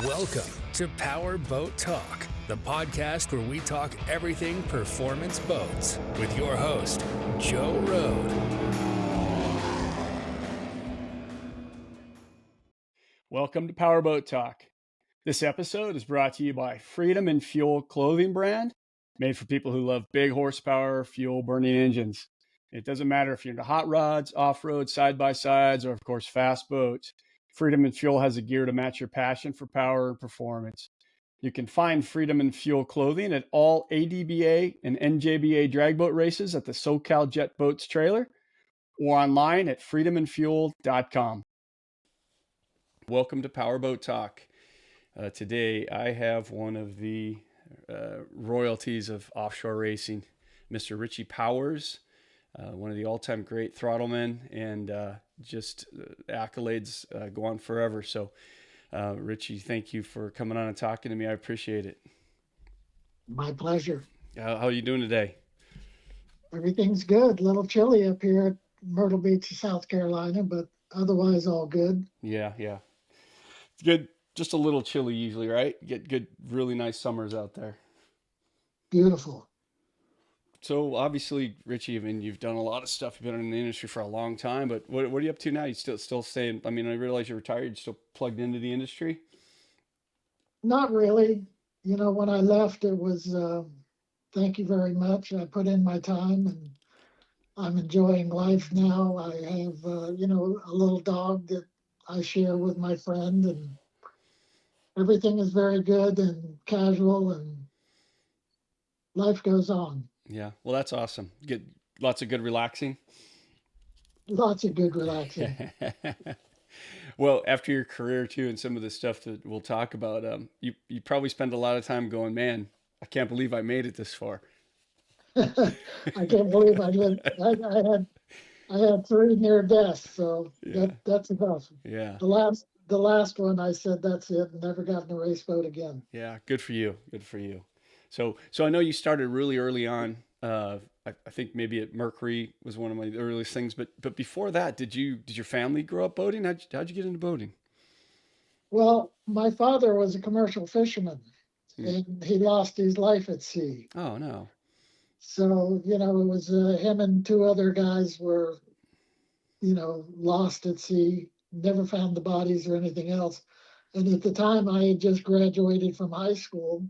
Welcome to Powerboat Talk, the podcast where we talk everything performance boats with your host, Joe Road. Welcome to Powerboat Talk. This episode is brought to you by Freedom and Fuel clothing brand, made for people who love big horsepower, fuel-burning engines. It doesn't matter if you're into hot rods, off-road, side-by-sides, or of course, fast boats. Freedom and Fuel has the gear to match your passion for power and performance. You can find Freedom and Fuel clothing at all ADBA and NJBA drag boat races at the SoCal Jet Boats trailer or online at freedomandfuel.com. Welcome to Powerboat Talk. Today I have one of the royalties of offshore racing, Mr. Richie Powers, one of the all-time great Throttlemen, and accolades go on forever. So, Richie, thank you for coming on and talking to me. I appreciate it. My pleasure. How are you doing today? Everything's good. A little chilly up here at Myrtle Beach, South Carolina, but otherwise all good. Yeah. It's good. Just a little chilly usually, right? Get good, really nice summers out there. Beautiful. So obviously, Richie, I mean, you've done a lot of stuff. You've been in the industry for a long time, but what are you up to now? You still staying? I mean, I realize you're retired. You're still plugged into the industry? Not really. You know, when I left, it was, thank you very much. I put in my time and I'm enjoying life now. I have, a little dog that I share with my friend, and everything is very good and casual, and life goes on. Yeah. Well, that's awesome. Get lots of good relaxing. Lots of good relaxing. Well, after your career too, and some of the stuff that we'll talk about, you probably spend a lot of time going, man, I can't believe I made it this far. I can't believe I lived. I had 3 near deaths, so Yeah. that's enough. Yeah. The last one, I said that's it. Never got in a race boat again. Yeah. Good for you. Good for you. So I know you started really early on. I think maybe at Mercury was one of my earliest things, but before that, did your family grow up boating? How'd you get into boating? Well, my father was a commercial fisherman, and he lost his life at sea. Oh no. So it was him and 2 other guys were, lost at sea. Never found the bodies or anything else. And at the time, I had just graduated from high school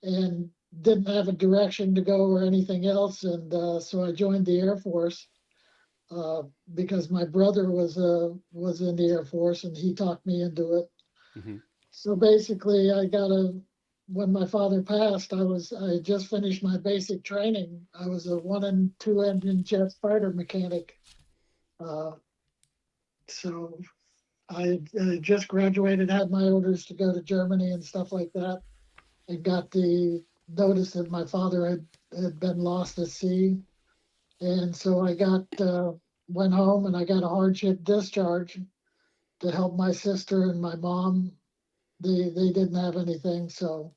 and didn't have a direction to go or anything else. And so I joined the Air Force because my brother was in the Air Force and he talked me into it. Mm-hmm. So basically, when my father passed, I had just finished my basic training. I was a 1 and 2 engine jet fighter mechanic. So I just graduated, had my orders to go to Germany and stuff like that, and got the notice that my father had been lost at sea. And so I went home and I got a hardship discharge to help my sister and my mom. They didn't have anything. So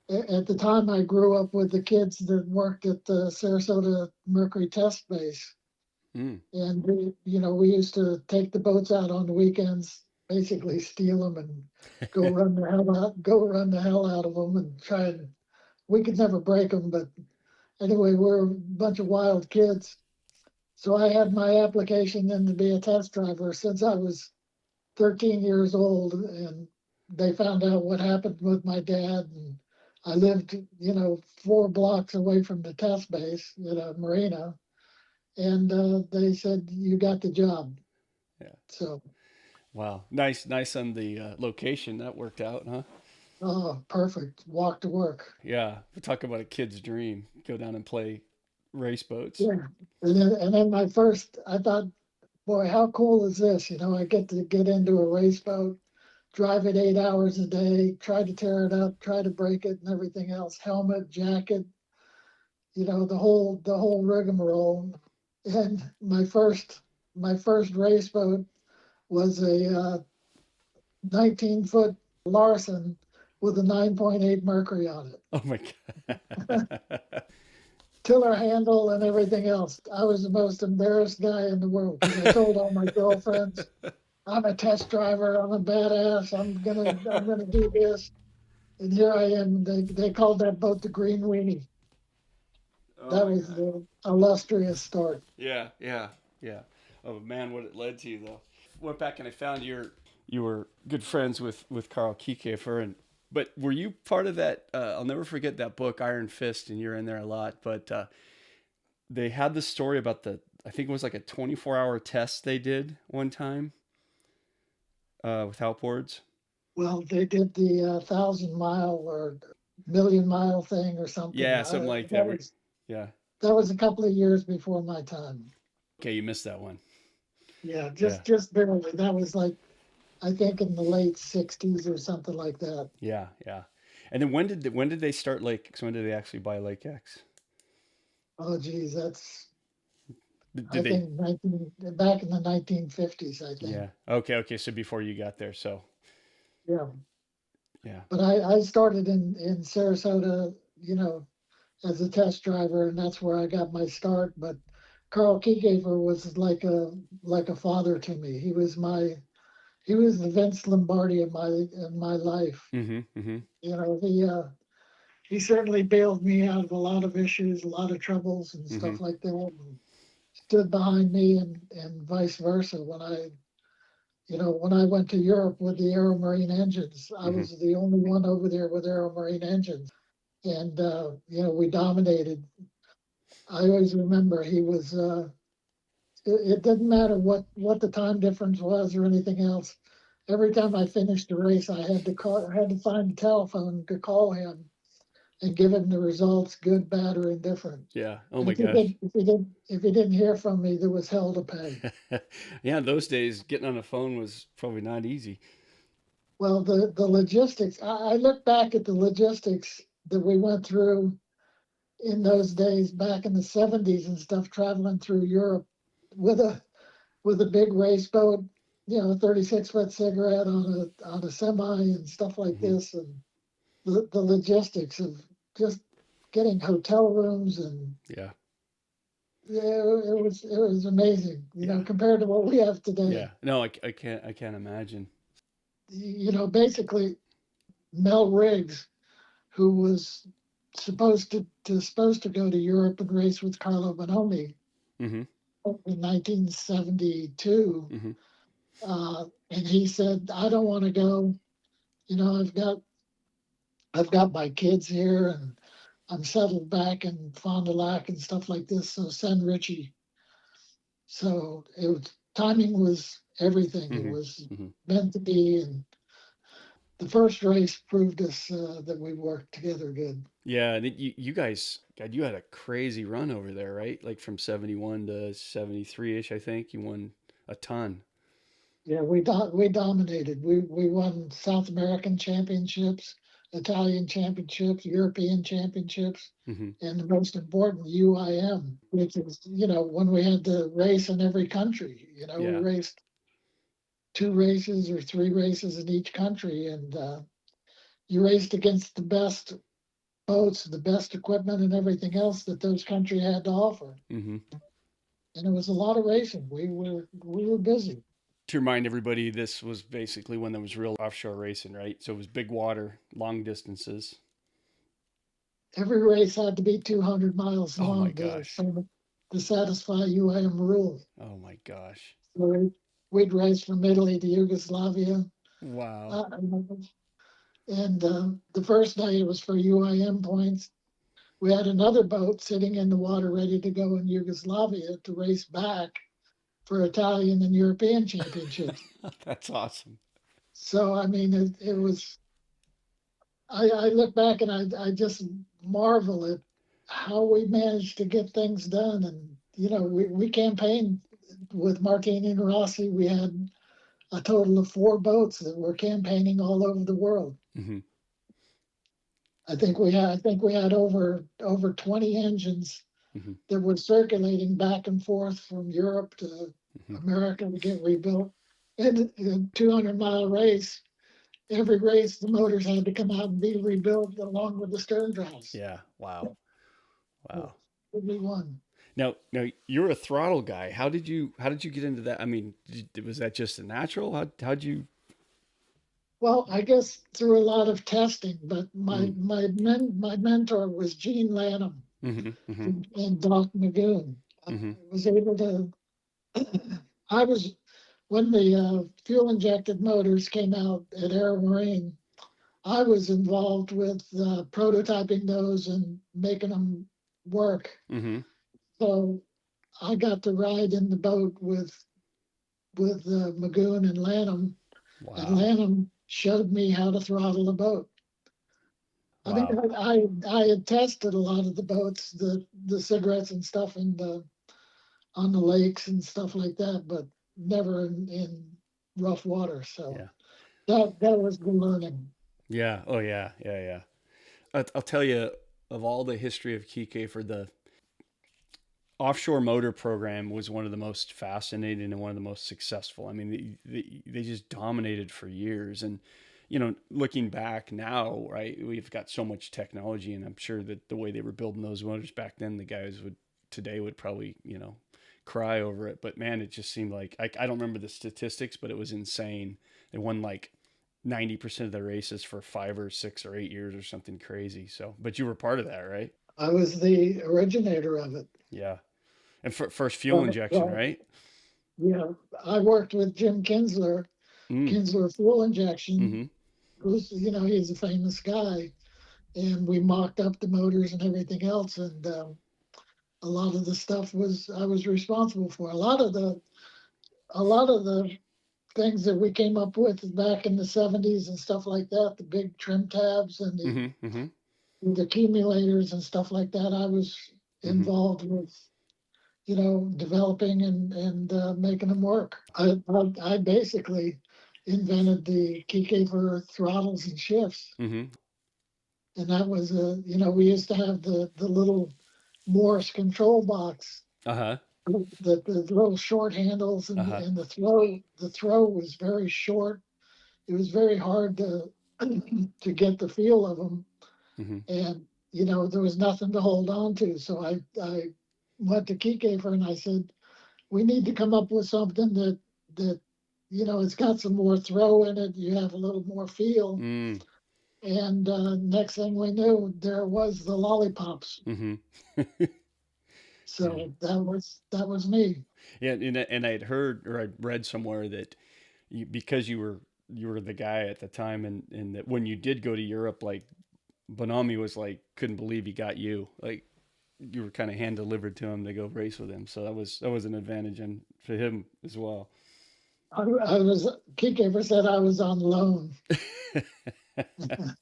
at the time, I grew up with the kids that worked at the Sarasota Mercury test base. And we used to take the boats out on the weekends, basically steal them and go run the hell out of them and try and. We could never break them, but anyway, we're a bunch of wild kids. So I had my application in to be a test driver since I was 13 years old, and they found out what happened with my dad, and I lived 4 blocks away from the test base at a marina. And they said, you got the job. Yeah. So. Wow. Nice on the location. That worked out, huh? Oh, perfect. Walk to work. Yeah. We talk about a kid's dream. Go down and play race boats. Yeah. And then I thought, boy, how cool is this? I get to get into a race boat, drive it 8 hours a day, try to tear it up, try to break it and everything else. Helmet, jacket, the whole rigmarole. And my first race boat was a 19-foot Larson with a 9.8 Mercury on it. Oh my God. Tiller handle and everything else. I was the most embarrassed guy in the world because I told all my girlfriends, I'm a test driver. I'm a badass. I'm gonna do this. And here I am. They called that boat the Green Weenie. Oh That my was God. the illustrious start. Yeah, yeah, yeah. Oh man, what it led to though. Went back and I found you were good friends with Karl Kiekhaefer, and but were you part of that? I'll never forget that book Iron Fist, and you're in there a lot. But they had the story about the, I think it was like a 24-hour test they did one time with outboards. Well, they did the 1,000 mile or million-mile thing or something. Yeah, something like that. That Where, was yeah. that was a couple of years before my time. Okay, you missed that one. Yeah, Yeah, just barely. That was like I think in the late '60s or something like that. yeah, yeah. And then when did they start Lake X? When did they actually buy Lake X? Oh, geez, that's Did I they? think back in the 1950s. I think. Yeah. Okay. Okay. So before you got there. So Yeah, yeah. but I started in Sarasota, as a test driver, and that's where I got my start. But Karl Kiekhaefer was like a father to me. He was the Vince Lombardi of my life. Mm-hmm. Mm-hmm. He certainly bailed me out of a lot of issues, a lot of troubles and Mm-hmm. stuff like that, and stood behind me and vice versa. When I went to Europe with the Aero Marine engines, I Mm-hmm. was the only one over there with Aero Marine engines, and we dominated. I always remember he was. It didn't matter what the time difference was or anything else. Every time I finished the race, I had to find a telephone to call him and give him the results, good, bad, or indifferent. Yeah. Oh And my gosh. if he didn't hear from me, there was hell to pay. Yeah. Those days, getting on the phone was probably not easy. Well, the logistics. I look back at the logistics that we went through in those days, back in the '70s and stuff, traveling through Europe with a big race boat, 36-foot cigarette on a semi and stuff like Mm-hmm. this, and the logistics of just getting hotel rooms and Yeah. yeah, it was amazing, Yeah. compared to what we have Yeah. today. No, I can't imagine. Basically Mel Riggs, who was supposed to go to Europe and race with Carlo Bonomi Mm-hmm. in 1972, Mm-hmm. and he said, "I don't want to go. I've got my kids here, and I'm settled back in Fond du Lac and stuff like this. So send Richie." So timing was everything. It Mm-hmm. was Mm-hmm. meant to be, and the first race proved us that we worked together good. Yeah. And you guys, God, you had a crazy run over there, right? Like from 71 to 73 ish. I think you won a ton. Yeah, we dominated. We won South American championships, Italian championships, European championships, Mm-hmm. and the most important UIM, which is when we had to race in every country. We Yeah. raced 2 races or 3 races in each country, and you raced against the best boats, the best equipment, and everything else that those countries had to offer. Mm-hmm. And it was a lot of racing. We were busy. To remind everybody, this was basically when there was real offshore racing, right? So it was big water, long distances. Every race had to be 200 miles Oh my long gosh. to satisfy UIM rules. Oh my gosh. So we'd race from Italy to Yugoslavia. Wow. Uh, and the first night it was for UIM points. We had another boat sitting in the water ready to go in Yugoslavia to race back for Italian and European championships. That's awesome. So, I mean, it was, I look back and I just marvel at how we managed to get things done. And, we campaigned with Martini and Rossi. We had a total of 4 boats that were campaigning all over the world. Mm-hmm. I think we had over 20 engines Mm-hmm. that were circulating back and forth from Europe to Mm-hmm. America to get rebuilt. And a 200-mile race, every race the motors had to come out and be rebuilt along with the stern drives. Yeah. Wow. Wow. We won. Now you're a throttle guy. How did you get into that? I mean, was that just a natural? How'd you? Well, I guess through a lot of testing, but Mm, my mentor was Gene Lanham mm-hmm, mm-hmm, and Doc Magoon. I mm-hmm. was able to. I was when the fuel injected motors came out at Aero Marine. I was involved with prototyping those and making them work. Mm-hmm. So I got to ride in the boat with Magoon and Lanham, and Wow. Lanham showed me how to throttle the boat. I mean, Wow. I had tested a lot of the boats, the cigarettes and stuff, on the lakes and stuff like that, but never in rough water. So Yeah. that was the learning. Yeah. Oh yeah. Yeah. Yeah. I'll tell you, of all the history of Kiekhaefer, the offshore motor program was one of the most fascinating and one of the most successful. I mean, they just dominated for years. And, looking back now, right, we've got so much technology, and I'm sure that the way they were building those motors back then, the guys today would probably, cry over it. But man, it just seemed like, I don't remember the statistics, but it was insane. They won like 90% of the races for 5 or 6 or 8 years or something crazy. So, but you were part of that, right? I was the originator of it. Yeah. And first fuel Well, injection, well, right? yeah, I worked with Jim Kinsler, Mm. Kinsler Fuel Injection, Mm-hmm. who's, he's a famous guy. And we mocked up the motors and everything else. And a lot of the stuff I was responsible for. A lot of the things that we came up with back in the 70s and stuff like that, the big trim tabs and Mm-hmm. Mm-hmm. the accumulators and stuff like that, I was Mm-hmm. involved with, developing and making them work. I basically invented the Kiekhaefer throttles and shifts. Mm-hmm. And that was we used to have the little Morse control box, Uh-huh. the little short handles, Uh-huh. and the throw was very short. It was very hard to to get the feel of them, Mm-hmm. and there was nothing to hold on to. So I went to Kiekhaefer and I said, we need to come up with something that it's got some more throw in it. You have a little more feel. Mm. And next thing we knew, there was the lollipops. Mm-hmm. Yeah. So that was me. Yeah, and I'd heard or I'd read somewhere that because you were the guy at the time, and that when you did go to Europe, like Bonami was like couldn't believe he got you. Like you were kind of hand delivered to him to go race with him. So that was an advantage and for him as well. I was Kiekhaefer said I was on loan, and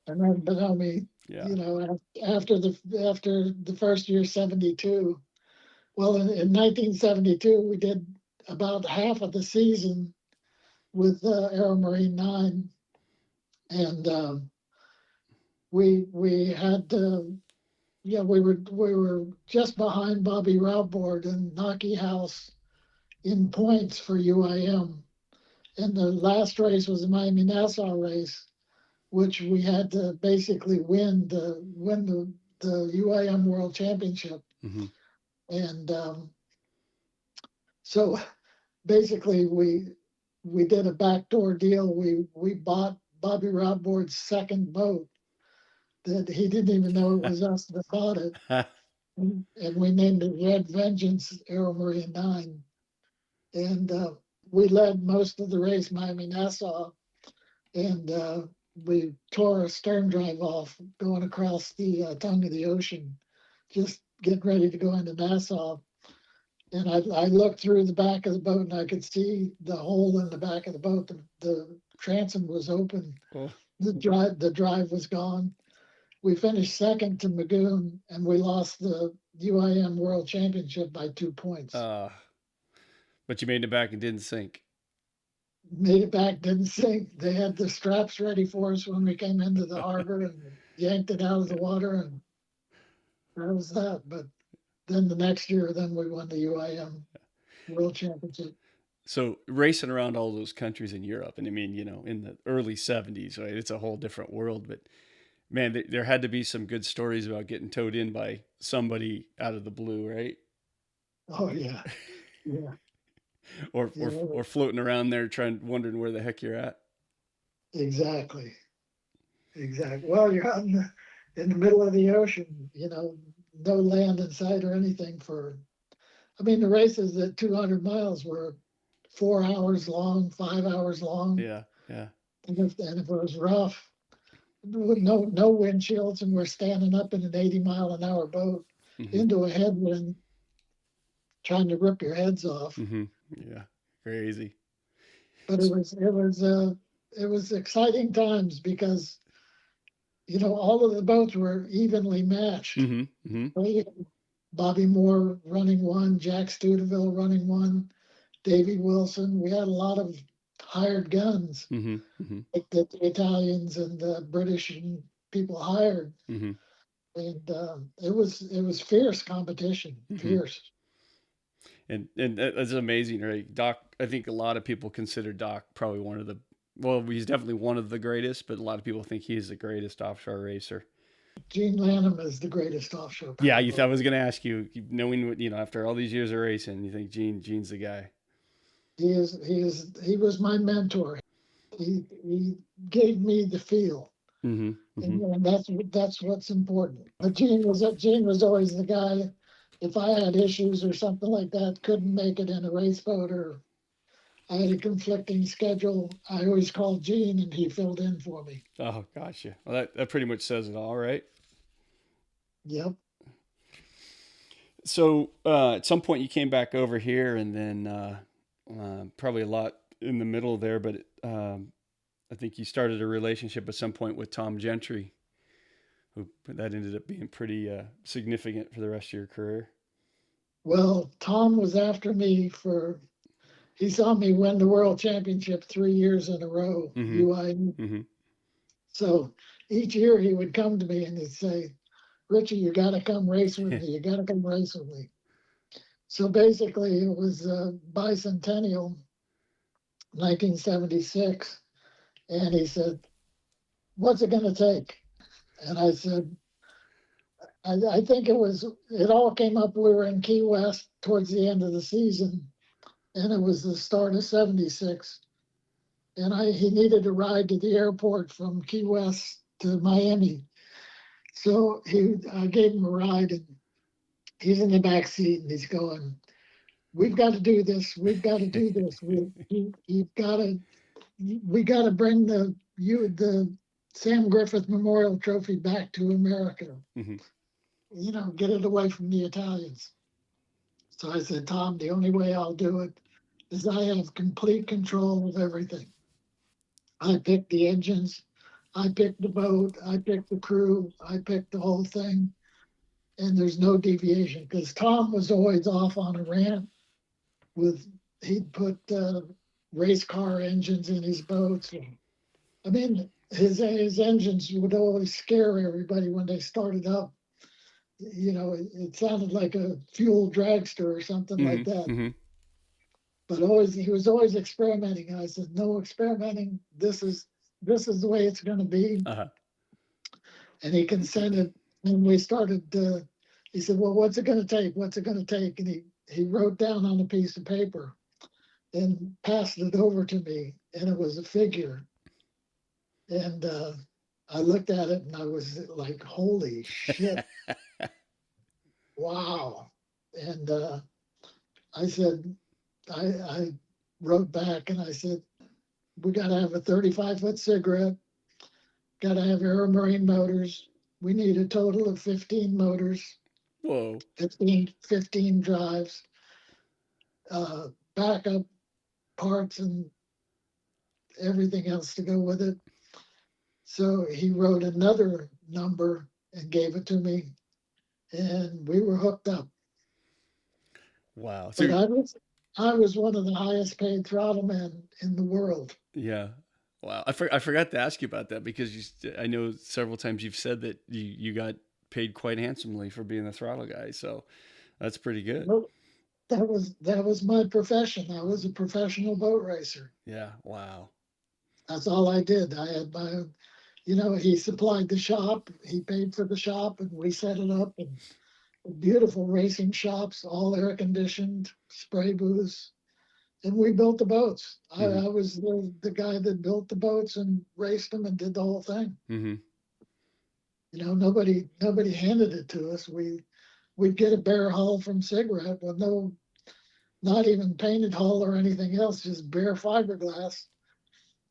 then Benoni, Yeah. after the first year 72. Well, in 1972, we did about half of the season with Aero Marine 9, and we had we were just behind Bobby Routboard and Knocky House in points for UIM. And the last race was the Miami Nassau race, which we had to basically win the UIM World Championship. Mm-hmm. And so basically we did a backdoor deal. We bought Bobby Routboard's second boat that he didn't even know it was us that bought it. And we named it Red Vengeance Aero Marine 9. And we led most of the race, Miami Nassau, and we tore a stern drive off going across the tongue of the ocean, just getting ready to go into Nassau. And I looked through the back of the boat and I could see the hole in the back of the boat. The transom was open. Oh. The drive was gone. We finished second to Magoon, and we lost the UIM World Championship by 2 points. But you made it back and didn't sink. Made it back, didn't sink. They had the straps ready for us when we came into the harbor and yanked it out of the water, and that was that. But then the next year, then we won the UIM World Championship. So racing around all those countries in Europe, and I mean, in the early '70s, right? It's a whole different world. But Man, there had to be some good stories about getting towed in by somebody out of the blue, right? Oh yeah, yeah, or or yeah, or floating around there wondering where the heck you're at. exactly, exactly. Well, you're out in the middle of the ocean, no land in sight or anything for. I mean, the races at 200 miles were 4 hours long, 5 hours long, Yeah, yeah. and if it was rough, with no windshields, and we're standing up in an 80-mile-an-hour boat Mm-hmm. into a headwind, trying to rip your heads off. Mm-hmm. Yeah, crazy. But it was exciting times because all of the boats were evenly matched. Mm-hmm. Mm-hmm. We had Bobby Moore running one, Jack Studeville running one, Davy Wilson. We had a lot of hired guns, Mm-hmm. Mm-hmm. like the Italians and the British and people hired, Mm-hmm. and it was fierce competition, Mm-hmm. fierce. And that's amazing, right? Doc, I think a lot of people consider Doc probably one of the, well, he's definitely one of the greatest, but a lot of people think he's the greatest offshore racer. Gene Lanham is the greatest offshore Yeah, I powerboat. was going to ask you, knowing what, after all these years of racing, you think Gene's the guy. He was my mentor. He gave me the feel, Mm-hmm. Mm-hmm. and that's what's important. But Gene was always the guy. If I had issues or something like that, couldn't make it in a race boat, or I had a conflicting schedule, I always called Gene, and he filled in for me. Oh, gotcha. Well, that pretty much says it all, right? Yep. So at some point you came back over here, and then probably a lot in the middle there, but I think you started a relationship at some point with Tom Gentry, who that ended up being pretty significant for the rest of your career. Well, Tom was after me he saw me win the world championship 3 years in a row, Mm-hmm. UI. Mm-hmm. So each year he would come to me and he'd say, Richie, you got to come race with me. You got to come race with me. So basically, it was bicentennial, 1976. And he said, what's it going to take? And I said, I think it all came up. We were in Key West towards the end of the season, and it was the start of 76. And he needed a ride to the airport from Key West to Miami. So I gave him a ride, and he's in the back seat, and he's going, we've got to do this. We've got to do this. You've got to. We got to bring the Sam Griffith Memorial Trophy back to America. Mm-hmm. Get it away from the Italians. So I said, Tom, the only way I'll do it is I have complete control of everything. I picked the engines, I picked the boat, I picked the crew, I picked the whole thing, and there's no deviation because Tom was always off on a rant he'd put race car engines in his boats. I mean, his engines would always scare everybody when they started up. It sounded like a fuel dragster or something like that. Mm-hmm. But he was always experimenting. And I said, no experimenting. This is the way it's going to be. Uh-huh. And he consented. And we started. He said, well, what's it going to take? What's it going to take? And he wrote down on a piece of paper and passed it over to me. And it was a figure. And I looked at it and I was like, holy shit. Wow. And I said, I wrote back and I said, we got to have a 35-foot cigarette, got to have Marine motors. We need a total of 15 motors. Whoa. 15 drives, backup parts and everything else to go with it. So he wrote another number and gave it to me, and we were hooked up. Wow. But I was one of the highest paid Throttlemen in the world. Yeah. Wow. I forgot to ask you about that because I know several times you've said that you got paid quite handsomely for being the throttle guy. So that's pretty good. Well, that was my profession. I was a professional boat racer. Yeah. Wow. That's all I did. I had my own, he supplied the shop, he paid for the shop, and we set it up. And beautiful racing shops, all air conditioned, spray booths, and we built the boats. Mm-hmm. I was the guy that built the boats and raced them and did the whole thing. Mm-hmm. Nobody handed it to us. We'd get a bare hull from Cigarette with no, not even painted hull or anything else, just bare fiberglass,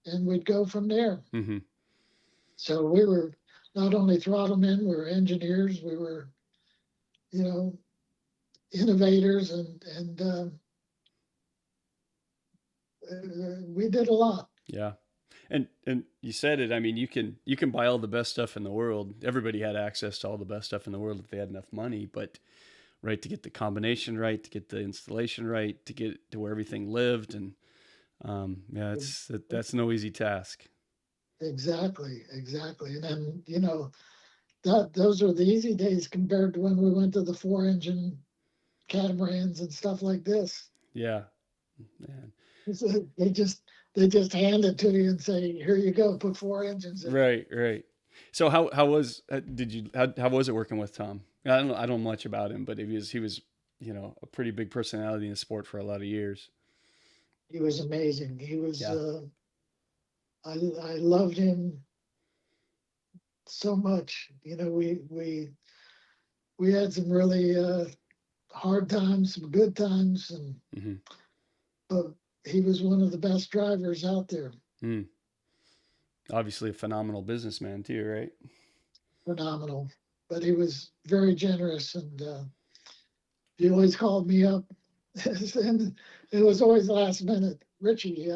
and we'd go from there. Mm-hmm. So we were not only Throttlemen, we were engineers, we were, innovators, and we did a lot. Yeah. And you said it. I mean, you can buy all the best stuff in the world. Everybody had access to all the best stuff in the world if they had enough money. But right, to get the combination right, to get the installation right, to get to where everything lived, and that's no easy task. Exactly. And then those are the easy days compared to when we went to the 4-engine catamarans and stuff like this. Yeah, man. They just hand it to you and say, "Here you go, put 4 engines in." Right. So how was how was it working with Tom? I don't know much about him, but he was a pretty big personality in the sport for a lot of years. He was amazing. He was. Yeah. I loved him so much. We had some really hard times, some good times, and Mm-hmm. but he was one of the best drivers out there. Mm. Obviously a phenomenal businessman too, right? Phenomenal. But he was very generous, and he always called me up, and it was always last minute. Richie,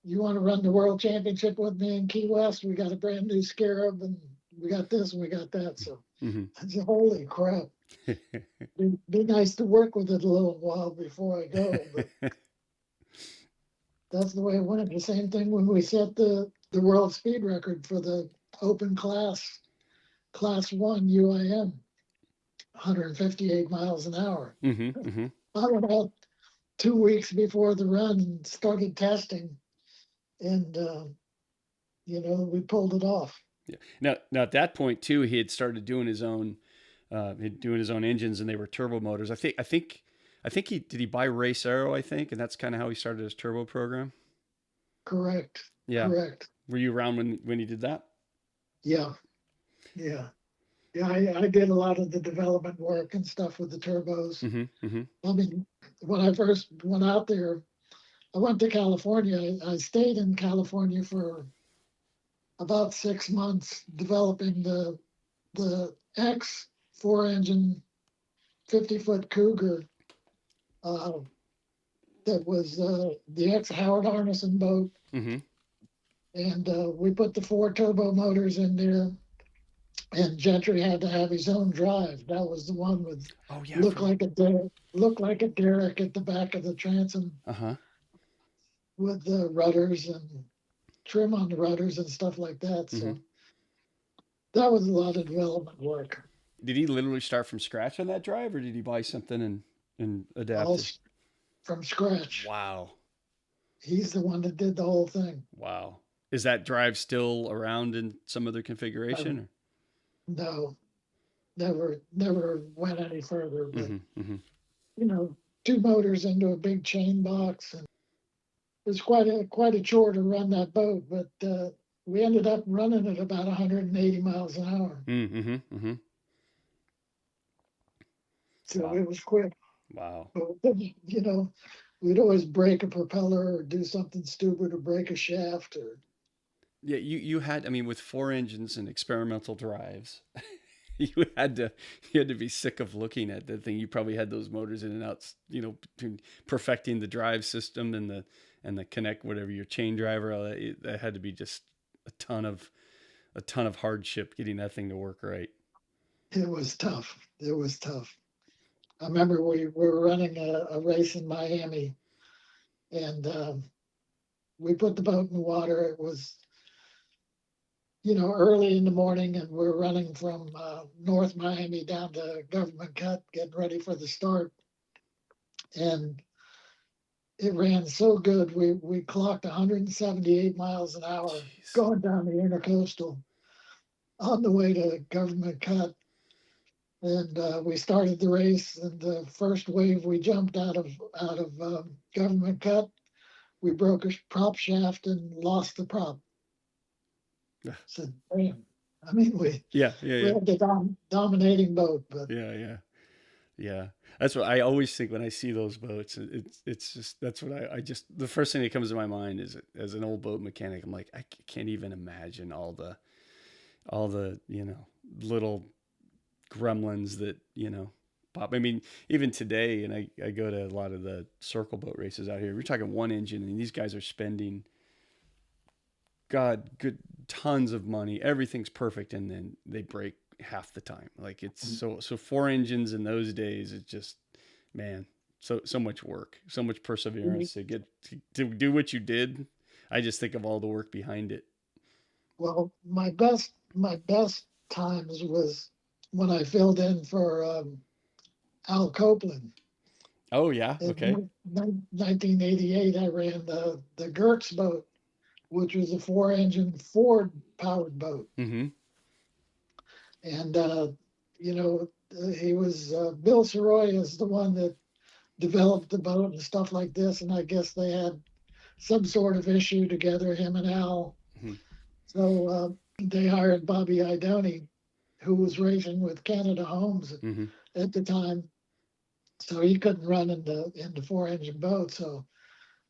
you want to run the world championship with me in Key West? We got a brand new Scarab, and we got this and we got that. So Mm-hmm. I said, holy crap. Be nice to work with it a little while before I go. But that's the way it went. The same thing when we set the world speed record for the open class 1 UIM, 158 miles an hour. Mm-hmm. Mm-hmm. I went out 2 weeks before the run and started testing, and we pulled it off. Yeah. Now at that point too, he had started doing his own engines, and they were turbo motors. I think he buy Race Aero, I think, and that's kind of how he started his turbo program. Correct. Yeah. Correct. Were you around when he did that? Yeah. I did a lot of the development work and stuff with the turbos. Mm-hmm. Mm-hmm. I mean, when I first went out there, I went to California. I stayed in California for about 6 months developing the X 4-engine 50-foot Cougar that was the ex Howard Arneson boat. Mm-hmm. And we put the 4 turbo motors in there, and Gentry had to have his own drive. That was the one with looked like a derrick at the back of the transom. Uh-huh. With the rudders and trim on the rudders and stuff like that. So Mm-hmm. that was a lot of development work. Did he literally start from scratch on that drive, or did he buy something and adapt All it? from scratch. Wow. He's the one that did the whole thing. Wow. Is that drive still around in some other configuration? No, never went any further. But Mm-hmm. Mm-hmm. 2 motors into a big chain box, and it was quite a chore to run that boat. But we ended up running it about 180 miles an hour. Mm-hmm. Mm-hmm. So Wow. it was quick. Wow. But we'd always break a propeller or do something stupid or break a shaft or. Yeah, you had, I mean, with 4 engines and experimental drives, you had to be sick of looking at the thing. You probably had those motors in and out, between perfecting the drive system and the connect, whatever your chain driver. That had to be just a ton of hardship getting that thing to work right. It was tough. I remember we were running a race in Miami, and we put the boat in the water. It was, early in the morning, and we're running from North Miami down to Government Cut, getting ready for the start. And it ran so good. We clocked 178 miles an hour Jeez. going down the intercoastal on the way to Government Cut. And we started the race, and the first wave we jumped out of Government Cut, we broke a prop shaft and lost the prop. So, damn. I mean, Yeah, we yeah, had the dominating boat, but yeah. That's what I always think when I see those boats. It's just that's what I just the first thing that comes to my mind is as an old boat mechanic. I'm like, I can't even imagine all the little gremlins that pop. I mean, even today, and I go to a lot of the circle boat races out here. We're talking one engine, and these guys are spending good tons of money. Everything's perfect, and then they break half the time. Like it's so four engines in those days. It's just, man, so much work, so much perseverance to get to do what you did. I just think of all the work behind it. well, my best times was when I filled in for Al Copeland. Oh yeah, okay. In 1988, I ran the Gertz boat, which was a four-engine Ford powered boat. Mm-hmm. And, he was, Bill Saroy is the one that developed the boat and stuff like this. And I guess they had some sort of issue together, him and Al. Mm-hmm. So they hired Bobby Idoni, who was racing with Canada Homes Mm-hmm. at the time. So he couldn't run in the four-engine boat. So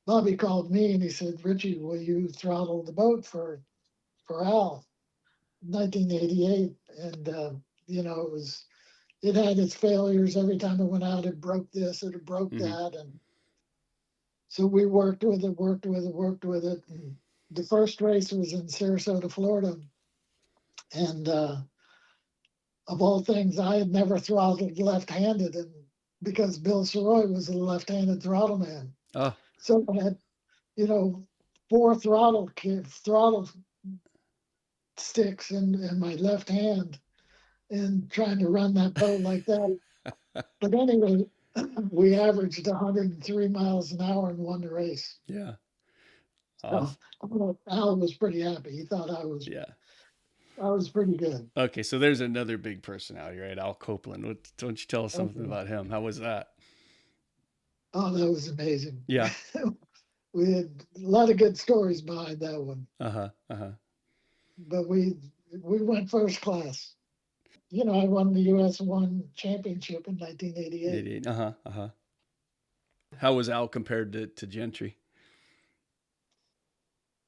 Bobby called me and he said, Richie, will you throttle the boat for Al? 1988, and it had its failures. Every time it went out, it broke this, it broke Mm-hmm. that, and so we worked with it. And the first race was in Sarasota, Florida, and of all things, I had never throttled left-handed, and because Bill Saroy was a left-handed throttle man, Oh, so I had you know four throttle sticks in my left hand and trying to run that boat like that. But anyway, we averaged 103 miles an hour and won the race. yeah. So Awesome. Al was pretty happy. He thought Yeah. I was pretty good. Okay, so there's another big personality, right? Al Copeland. Don't you tell us something Okay. about him? How was that? Oh, that was amazing. Yeah. We had a lot of good stories behind that one, Uh-huh. Uh-huh. but we went first class. I won the US One championship in 1988. 88. Uh-huh. Uh-huh. How was Al compared to Gentry?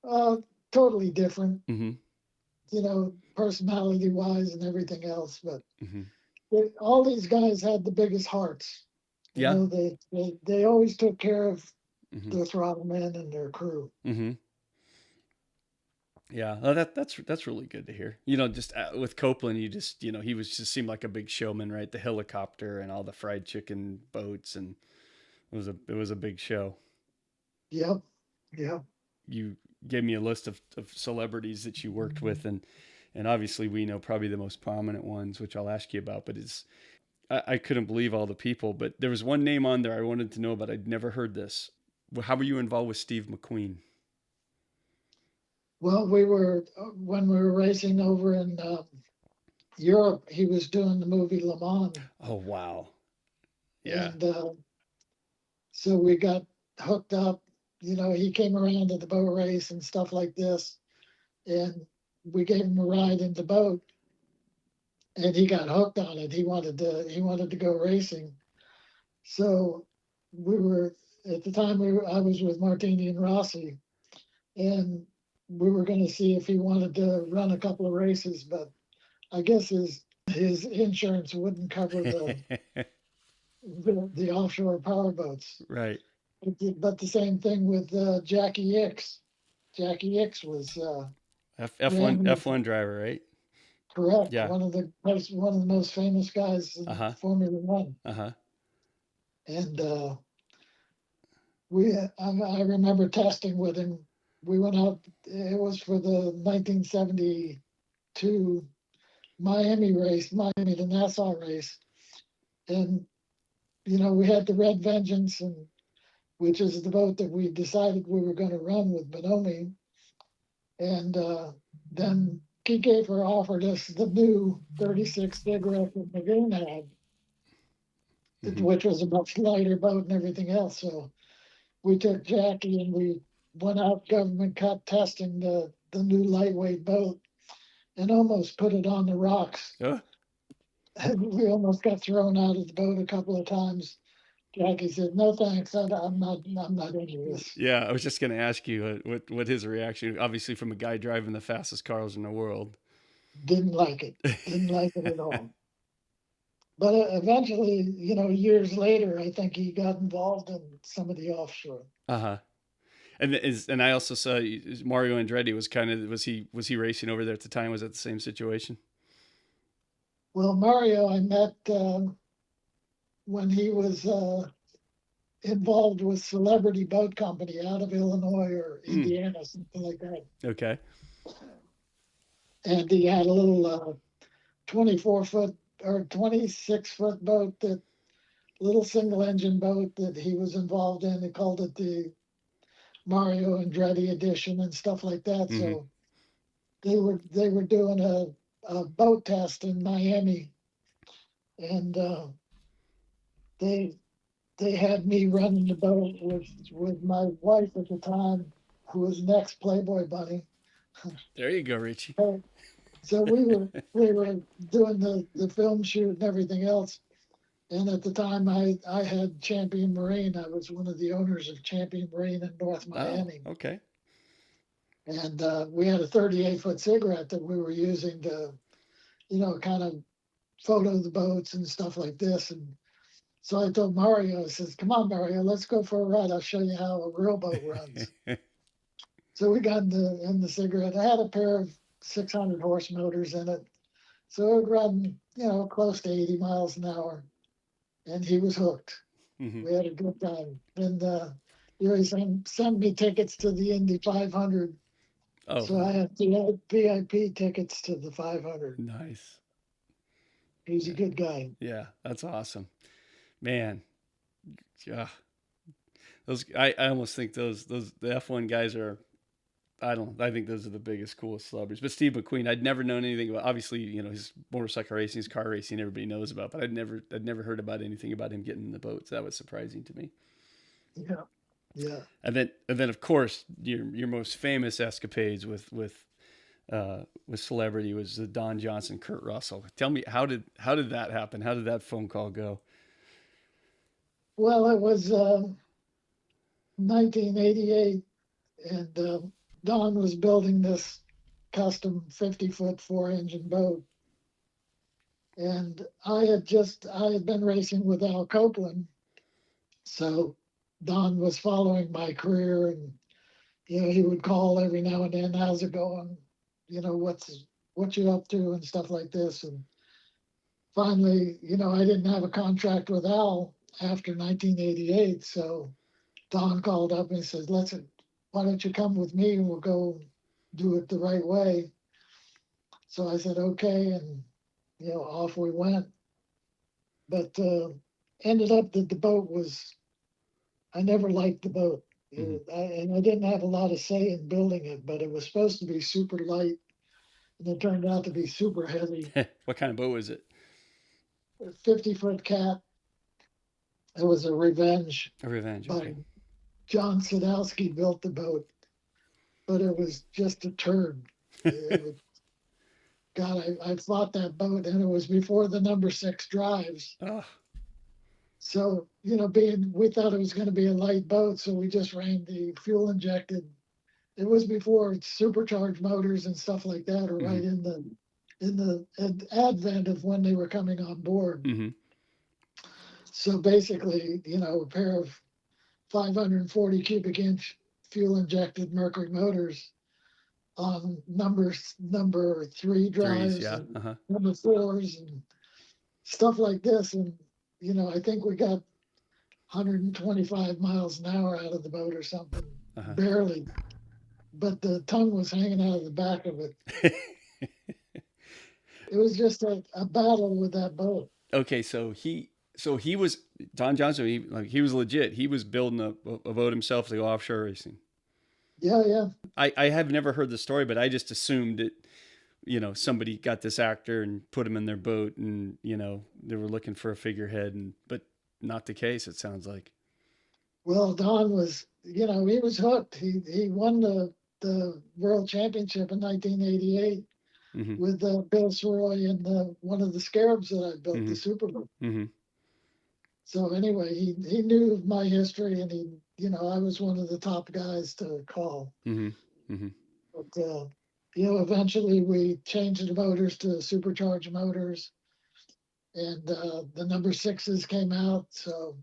Uh, Totally different, Mm-hmm. personality wise and everything else. But Mm-hmm. all these guys had the biggest hearts. Yeah. They always took care of Mm-hmm. the throttle men and their crew. Mm-hmm. Yeah. Oh, that's really good to hear. Just with Copeland, he was just seemed like a big showman, right? The helicopter and all the fried chicken boats, and it was a big show. Yep, yep. You gave me a list of celebrities that you worked with, and obviously we know probably the most prominent ones, which I'll ask you about. But I couldn't believe all the people. But there was one name on there I wanted to know about. I'd never heard this. How were you involved with Steve McQueen? Well, when we were racing over in Europe. He was doing the movie Le Mans, Oh wow, yeah. and so we got hooked up. He came around to the boat race and stuff like this, and we gave him a ride in the boat, and he got hooked on it. He wanted to go racing. So we were at the time I was with Martini and Rossi, and we were going to see if he wanted to run a couple of races, but I guess his insurance wouldn't cover the offshore power boats. Right. But the same thing with Jackie Hicks. Jackie Hicks was F1 ran F1 driver, right? correct, Yeah. one of the most famous guys in Uh-huh. Formula One, Uh-huh. and I remember testing with him. We went out. It was for the 1972 Miami race, Miami to Nassau race, and we had the Red Vengeance, and which is the boat that we decided we were going to run with Bonomi. And then Kiekhaefer offered us the new 36 cigarette that Magoon had, which was a much lighter boat and everything else. So we took Jackie and we went out government cut testing the new lightweight boat and almost put it on the rocks. And we almost got thrown out of the boat a couple of times. Jackie said, "No thanks, I'm not into this." Yeah, I was just going to ask you what his reaction, obviously from a guy driving the fastest cars in the world. Didn't like it. Didn't like it at all. But eventually, years later, I think he got involved in some of the offshore. And I also saw Mario Andretti was he racing over there at the time? Was that the same situation? Well, Mario, I met when he was involved with Celebrity Boat Company out of Illinois or Indiana, something like that. Okay. And he had a little 24-foot or 26-foot boat, that little single-engine boat that he was involved in. They called it the Mario Andretti edition and stuff like that. So they were doing a boat test in Miami, and they had me running the boat with my wife at the time, who was an ex-Playboy bunny. There you go, Richie. So we were doing the film shoot and everything else. And at the time, I had Champion Marine. I was one of the owners of Champion Marine in North Miami. Oh, okay. And we had a 38-foot cigarette that we were using to, kind of photo the boats and stuff like this. And so I told Mario, I says, "Come on, Mario, let's go for a ride. I'll show you how a real boat runs." So we got in the cigarette. I had a pair of 600 horse motors in it. So it ran, close to 80 miles an hour. And he was hooked. We had a good time. And he sent me tickets to the Indy 500. Oh. So I had VIP tickets to the 500. Nice. He's a good guy. Yeah, that's awesome. Man. Yeah. I almost think the F1 guys are, I think those are the biggest, coolest celebrities. But Steve McQueen, I'd never known anything about. Obviously, his motorcycle racing, his car racing, everybody knows about. But I'd never heard about anything about him getting in the boats. That was surprising to me. Yeah. And then of course your most famous escapades with celebrity was the Don Johnson, Kurt Russell. Tell me, how did that happen? How did that phone call go? Well, it was 1988, and Don was building this custom 50-foot 4-engine boat. And I had been racing with Al Copeland. So Don was following my career, and, he would call every now and then, "How's it going? What you up to?" and stuff like this. And finally, I didn't have a contract with Al after 1988. So Don called up and said, "Why don't you come with me and we'll go do it the right way?" So I said, "Okay." And, off we went. But ended up that the boat was, I never liked the boat. And I didn't have a lot of say in building it, but it was supposed to be super light. And it turned out to be super heavy. What kind of boat was it? A 50-foot cat. It was a Revenge. A Revenge, okay. John Sadowski built the boat, but it was just a turd. God, I fought that boat, and it was before the number 6 drives. Oh. So, we thought it was going to be a light boat, so we just ran the fuel injected. It was before supercharged motors and stuff like that, or right in the advent of when they were coming on board. So basically, a pair of 540 cubic inch fuel injected Mercury motors on number 3 drives, number 4s and stuff like this. And, I think we got 125 miles an hour out of the boat or something, barely. But the tongue was hanging out of the back of it. It was just a battle with that boat. Okay, so So he was Don Johnson. He was legit. He was building a boat himself to go offshore racing. Yeah, yeah. I have never heard the story, but I just assumed that, somebody got this actor and put him in their boat, and they were looking for a figurehead, but not the case. It sounds like. Well, Don was, he was hooked. He won the world championship in 1988 Mm-hmm. with Bill Soroy and one of the Scarabs that I built, Mm-hmm. the Superboat. Mm-hmm. So anyway, he knew of my history, and I was one of the top guys to call. Mm-hmm. Mm-hmm. But eventually we changed the motors to supercharged motors, and the number sixes came out. So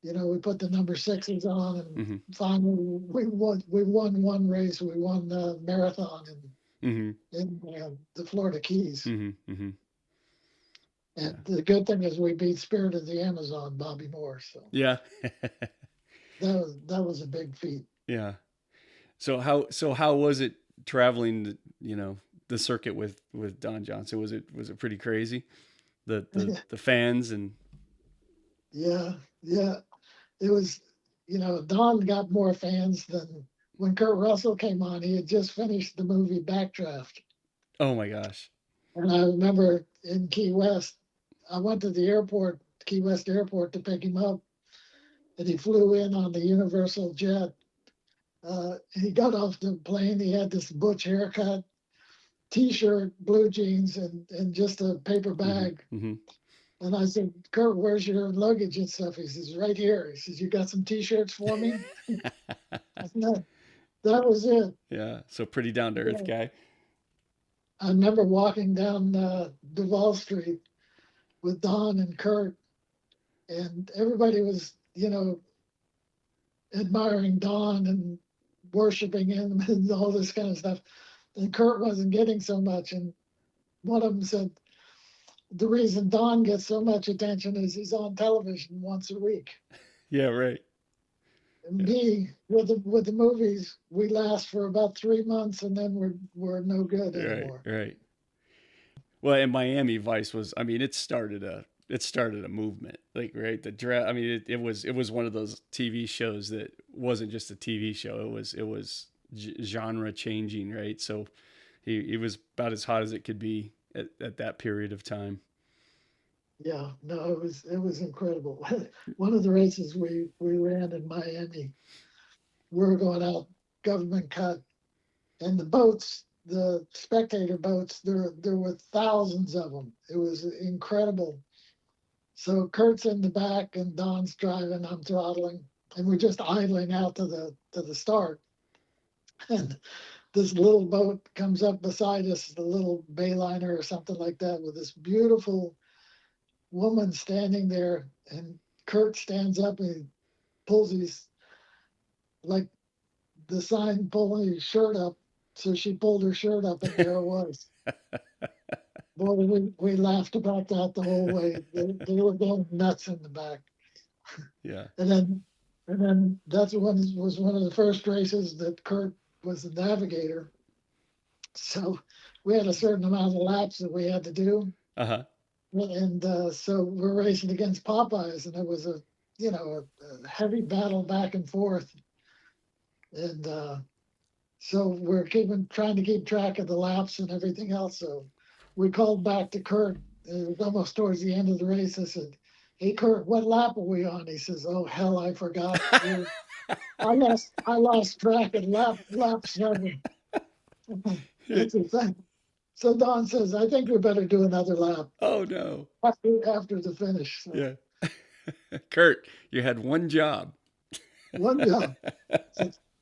we put the number sixes on, and Mm-hmm. finally we won one race. We won the marathon in the Florida Keys. Mm-hmm. Mm-hmm. And the good thing is we beat Spirit of the Amazon, Bobby Moore. So yeah. that was a big feat. Yeah. So how was it traveling, the circuit with Don Johnson? Was it pretty crazy? The fans and Yeah. It was, Don got more fans than when Kurt Russell came on. He had just finished the movie Backdraft. oh my gosh. And I remember in Key West, I went to the airport, Key West Airport, to pick him up, and he flew in on the Universal jet. He got off the plane. He had this butch haircut, T-shirt, blue jeans, and just a paper bag. Mm-hmm. And I said, Kurt, where's your luggage and stuff? He says, right here. He says, you got some T-shirts for me? That was it. Yeah. So pretty down to earth guy. I remember walking down Duval Street with Don and Kurt, and everybody was, admiring Don and worshiping him and all this kind of stuff. And Kurt wasn't getting so much. And one of them said, the reason Don gets so much attention is he's on television once a week. Yeah, right. And me, with the movies, we last for about 3 months, and then we're no good anymore. Right. Well, in Miami Vice was, it started a movement, like, right. It was one of those TV shows that wasn't just a TV show. It was genre changing, right? So he was about as hot as it could be at that period of time. Yeah, no, it was incredible. One of the races we ran in Miami, we were going out government cut, and the boats, the spectator boats, there were thousands of them. It was incredible. So Kurt's in the back and Don's driving, I'm throttling, and we're just idling out to the start. And this little boat comes up beside us, the little Bayliner or something like that, with this beautiful woman standing there, and Kurt stands up and he pulls his, like the sign pulling his shirt up. So she pulled her shirt up, and there it was. Boy, we laughed about that the whole way. They were going nuts in the back. Yeah. And then that's was one of the first races that Kurt was the navigator. So we had a certain amount of laps that we had to do. Uh-huh. And so we're racing against Popeyes, and it was a heavy battle back and forth. And so we're trying to keep track of the laps and everything else. So we called back to Kurt. It was almost towards the end of the race. I said, "Hey Kurt, what lap are we on?" He says, "Oh hell, I forgot. I lost track at lap 7." It's a thing. So Don says, "I think we better do another lap." Oh no! After the finish. So. Yeah, Kurt, you had one job. One job.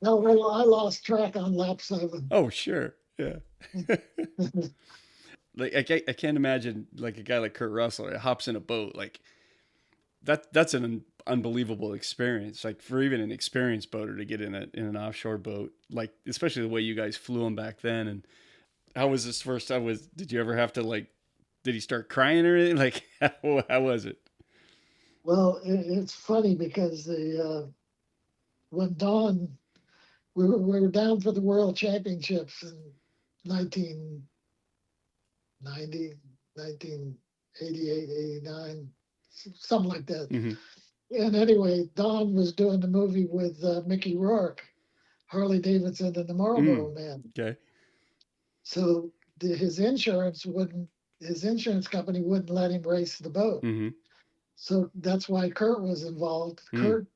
No, I lost track on lap 7. Oh sure, yeah. Like I can't imagine like a guy like Kurt Russell that hops in a boat like that. That's an unbelievable experience. Like for even an experienced boater to get in an offshore boat, like especially the way you guys flew them back then. And how was this first time? Did you ever have to did he start crying or anything? Like how was it? Well, it's funny because when Don, we were down for the World Championships in 1990, 1988, 89. something like that. Mm-hmm. And anyway, Don was doing the movie with Mickey Rourke, Harley Davidson and the Marlboro Man. Okay. So his insurance company wouldn't let him race the boat. Mm-hmm. So that's why Kurt was involved. Kurt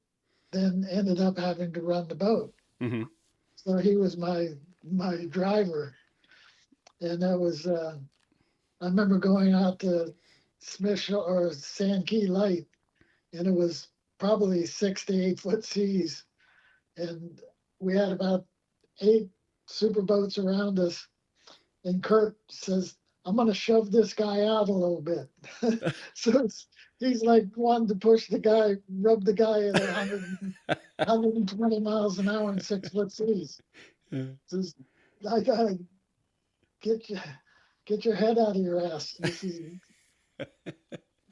then ended up having to run the boat. Mm-hmm. So he was my driver, and that was I remember going out to Smith or Sand Key Light, and it was probably 6 to 8 foot seas, and we had about 8 super boats around us. And Kurt says, "I'm going to shove this guy out a little bit." So he's like wanting to push the guy, rub the guy at 120 miles an hour in 6 foot seas. Says, "I gotta get your head out of your ass.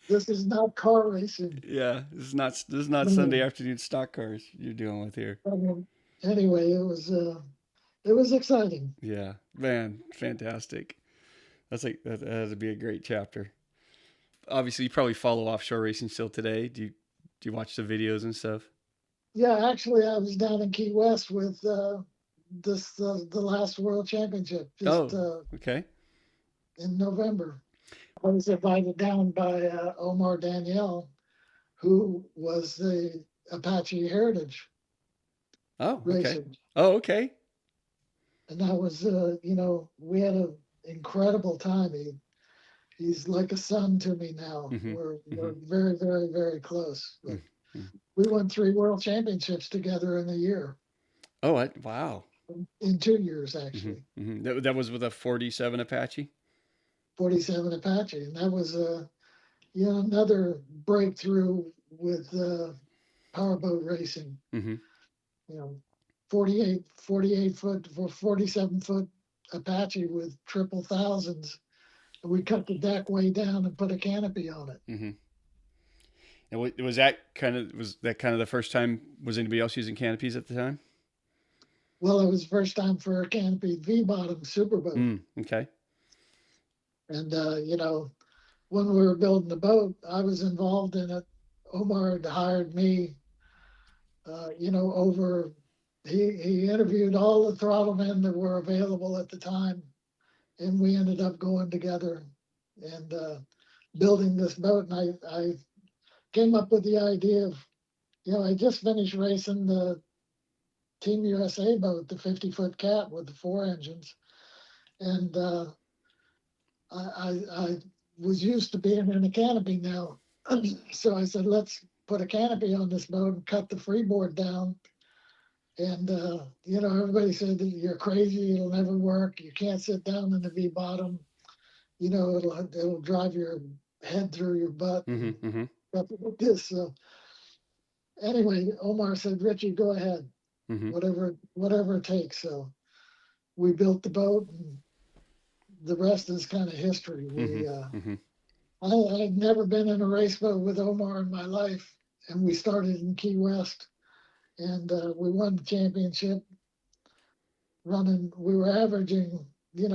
This is not car racing." Yeah, this is not Sunday afternoon stock cars you're dealing with here. Anyway, it was exciting. Yeah, man, fantastic. That has to be a great chapter. Obviously, you probably follow offshore racing still today. Do you watch the videos and stuff? Yeah, actually, I was down in Key West with the last World Championship okay. in November. I was invited down by Omar Danielle, who was the Apache Heritage racer. Oh, okay. And that was, we had an incredible time. He's like a son to me now. Mm-hmm. We're very, very, very close. But we won 3 World Championships together in a year. Oh, wow. In 2 years, actually. Mm-hmm. That was with a 47 Apache? 47 Apache. And that was another breakthrough with powerboat racing. Mm-hmm. 48 foot or 47 foot Apache with triple thousands. And we cut the deck way down and put a canopy on it. Mm-hmm. And was that kind of the first time? Was anybody else using canopies at the time? Well, it was the first time for a canopy V-bottom superboat. Okay. And when we were building the boat, I was involved in it. Omar had hired me. He interviewed all the Throttlemen that were available at the time, and we ended up going together and building this boat. And I came up with the idea of, I just finished racing the Team USA boat, the 50-foot Cat with the 4 engines, and I was used to being in a canopy now, so I said, let's put a canopy on this boat and cut the freeboard down. And everybody said that you're crazy, it'll never work, you can't sit down in the V bottom, it'll drive your head through your butt. Mm-hmm. Stuff like this. So anyway, Omar said, Richie, go ahead, whatever it takes. So we built the boat, and the rest is kind of history. I'd never been in a race boat with Omar in my life, and we started in Key West. And we won the championship running. We were averaging, it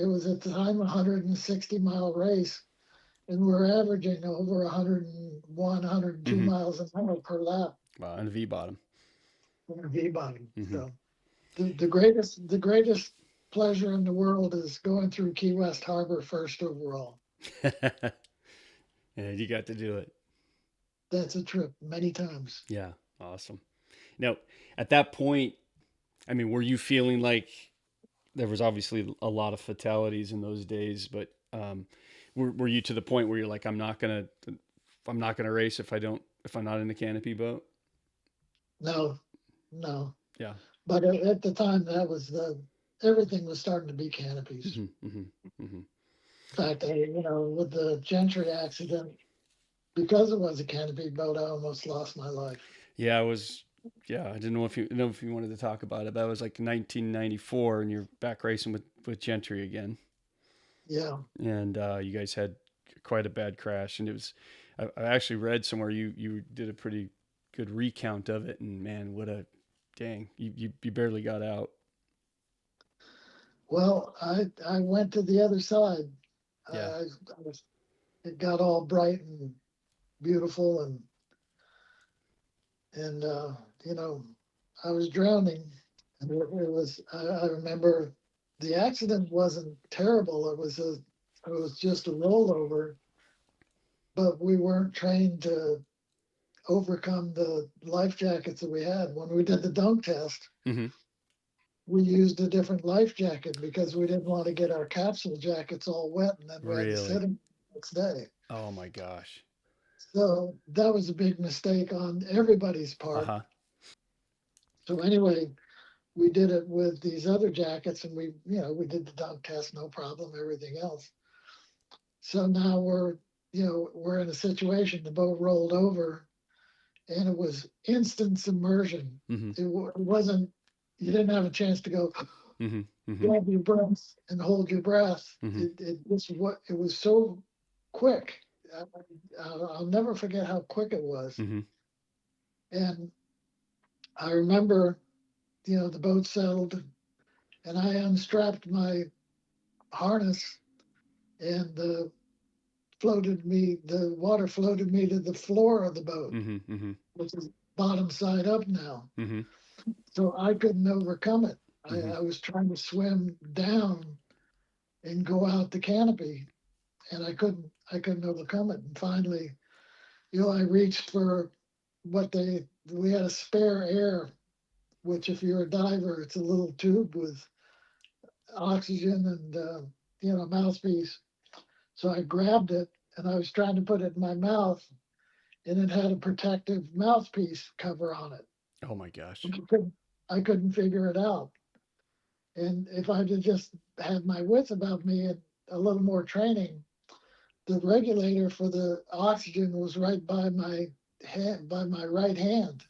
was at the time a 160-mile race, and we were averaging over 101, 102 miles an hour per lap. Wow, and a V-bottom. And a V-bottom. So the greatest pleasure in the world is going through Key West Harbor first overall. Yeah, you got to do it. That's a trip many times. Yeah, awesome. Now, at that point, I mean, were you feeling like there was obviously a lot of fatalities in those days, but were you to the point where you're like, I'm not gonna race if I'm not in the canopy boat? No. Yeah. But at the time, that was everything was starting to be canopies. In fact, with the Gentry accident, because it was a canopy boat, I almost lost my life. Yeah, I didn't know if you wanted to talk about it, but it was like 1994, and you're back racing with Gentry again. Yeah. And you guys had quite a bad crash, and it was. I actually read somewhere you did a pretty good recount of it, and man, you barely got out. Well, I went to the other side. Yeah. It got all bright and beautiful, and I was drowning, and it was. I remember the accident wasn't terrible. It was just a rollover, but we weren't trained to overcome the life jackets that we had. When we did the dunk test, Mm-hmm. we used a different life jacket because we didn't want to get our capsule jackets all wet and then we had to sit Really? them the next day. Oh my gosh. So that was a big mistake on everybody's part. Uh-huh. So anyway, we did it with these other jackets, and we did the dunk test, no problem, everything else. So now we're in a situation, the boat rolled over, and it was instant submersion. Mm-hmm. It wasn't, you didn't have a chance to go Mm-hmm. Mm-hmm. grab your breath and hold your breath. Mm-hmm. It was so quick. I'll never forget how quick it was. Mm-hmm. And I remember, the boat settled, and I unstrapped my harness, and the water floated me to the floor of the boat, Mm-hmm. Mm-hmm. which is bottom side up now. Mm-hmm. So I couldn't overcome it. Mm-hmm. I was trying to swim down and go out the canopy, and I couldn't overcome it. And finally, I reached for we had a spare air, which if you're a diver, it's a little tube with oxygen and mouthpiece. So I grabbed it, and I was trying to put it in my mouth, and it had a protective mouthpiece cover on it. Oh my gosh. I couldn't figure it out. And if I'd have just had my wits about me and a little more training, the regulator for the oxygen was right by my hand, by my right hand.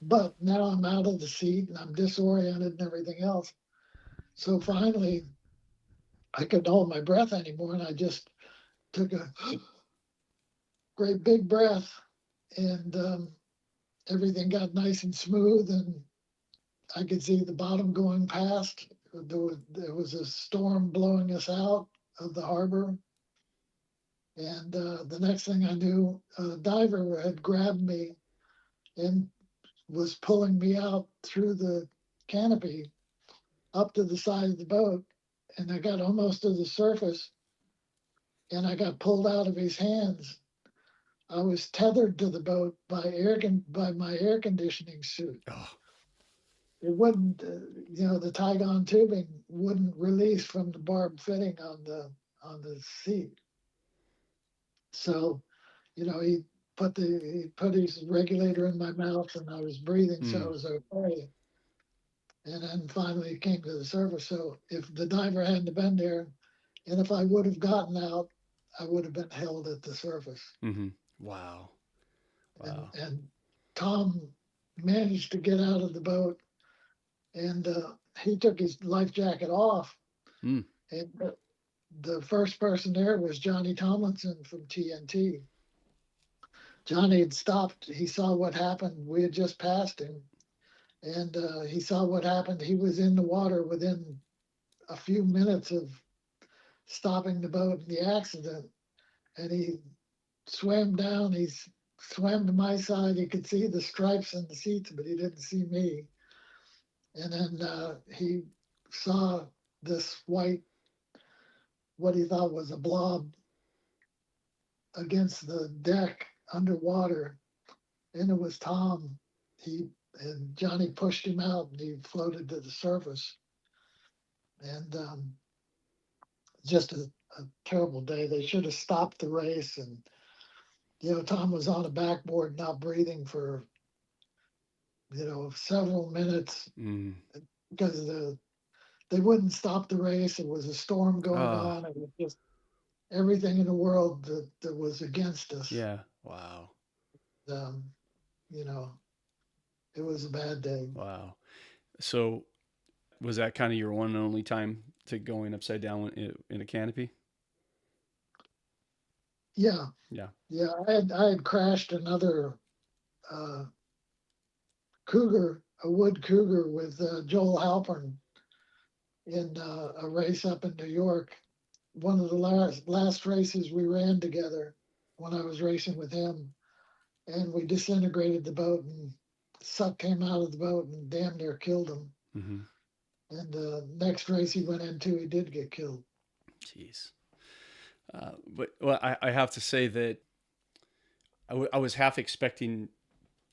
But now I'm out of the seat and I'm disoriented and everything else. So finally, I couldn't hold my breath anymore, and I just took a great big breath, and everything got nice and smooth, and I could see the bottom going past. There was a storm blowing us out of the harbor, and the next thing I knew, a diver had grabbed me and was pulling me out through the canopy up to the side of the boat, and I got almost to the surface, and I got pulled out of his hands. I was tethered to the boat by my air conditioning suit. Oh. It wouldn't, the Tygon tubing wouldn't release from the barb fitting on the seat. So, he put his regulator in my mouth, and I was breathing, so I was okay. And then finally it came to the surface. So if the diver hadn't been there, and if I would have gotten out, I would have been held at the surface. Mm-hmm. Wow. Wow. And Tom managed to get out of the boat, and he took his life jacket off. Mm. And the first person there was Johnny Tomlinson from TNT. Johnny had stopped. He saw what happened. We had just passed him, and he saw what happened. He was in the water within a few minutes of stopping the boat in the accident, and he swam down. He swam to my side. He could see the stripes in the seats, but he didn't see me. And then he saw this white, what he thought was a blob against the deck underwater, and it was Tom. And Johnny pushed him out, and he floated to the surface. And just a terrible day. They should have stopped the race, and Tom was on a backboard, not breathing for several minutes because they wouldn't stop the race. It was a storm going on. It was just everything in the world that was against us. Yeah. Wow. It was a bad day. Wow. So was that kind of your one and only time to going upside down in a canopy? Yeah. Yeah. Yeah. I had crashed another cougar, a wood cougar, with Joel Halpern in a race up in New York. One of the last races we ran together. when I was racing with him, and we disintegrated the boat, and suck came out of the boat and damn near killed him. Mm-hmm. And the next race he went into, he did get killed. Jeez. But well, I have to say that I was half expecting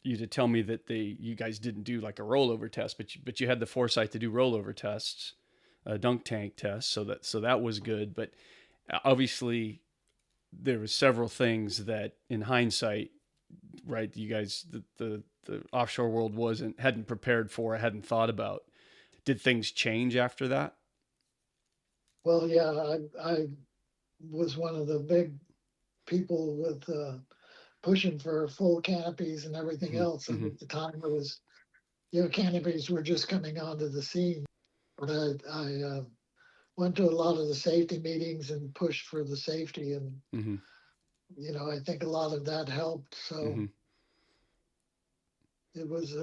you to tell me that you guys didn't do like a rollover test, but you had the foresight to do rollover tests, dunk tank tests, so that was good. But obviously, there were several things that, in hindsight, right, you guys the offshore world hadn't prepared for, hadn't thought about. Did things change after that? Well, yeah, I was one of the big people with pushing for full canopies and everything else. And at the time, it was, canopies were just coming onto the scene. But I went to a lot of the safety meetings and pushed for the safety, and I think a lot of that helped. So it was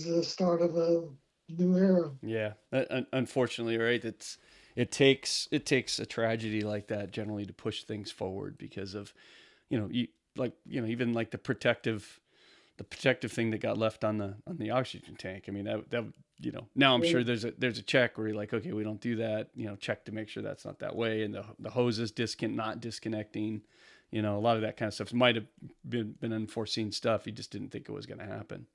the start of a new era. Yeah, unfortunately, right? It takes a tragedy like that generally to push things forward because of, even like the protective thing that got left on the oxygen tank. I mean, that now I'm sure there's a check where you're like, okay, we don't do that. Check to make sure that's not that way, and the hoses not disconnecting. A lot of that kind of stuff might have been unforeseen stuff. You just didn't think it was going to happen.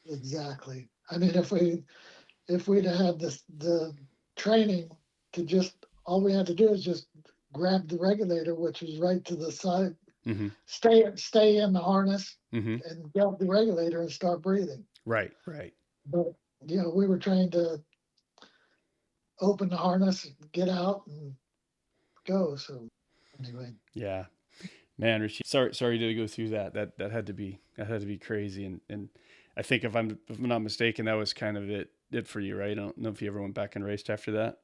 Exactly. I mean, if we'd had the training to just, all we had to do is just grab the regulator, which was right to the side, stay in the harness, and grab the regulator and start breathing. Right. But we were trained to open the harness, get out, and go. So anyway. Yeah, man, Richie, sorry to go through that. That had to be crazy, and I think if I'm not mistaken, that was kind of it for you, right? I don't know if you ever went back and raced after that.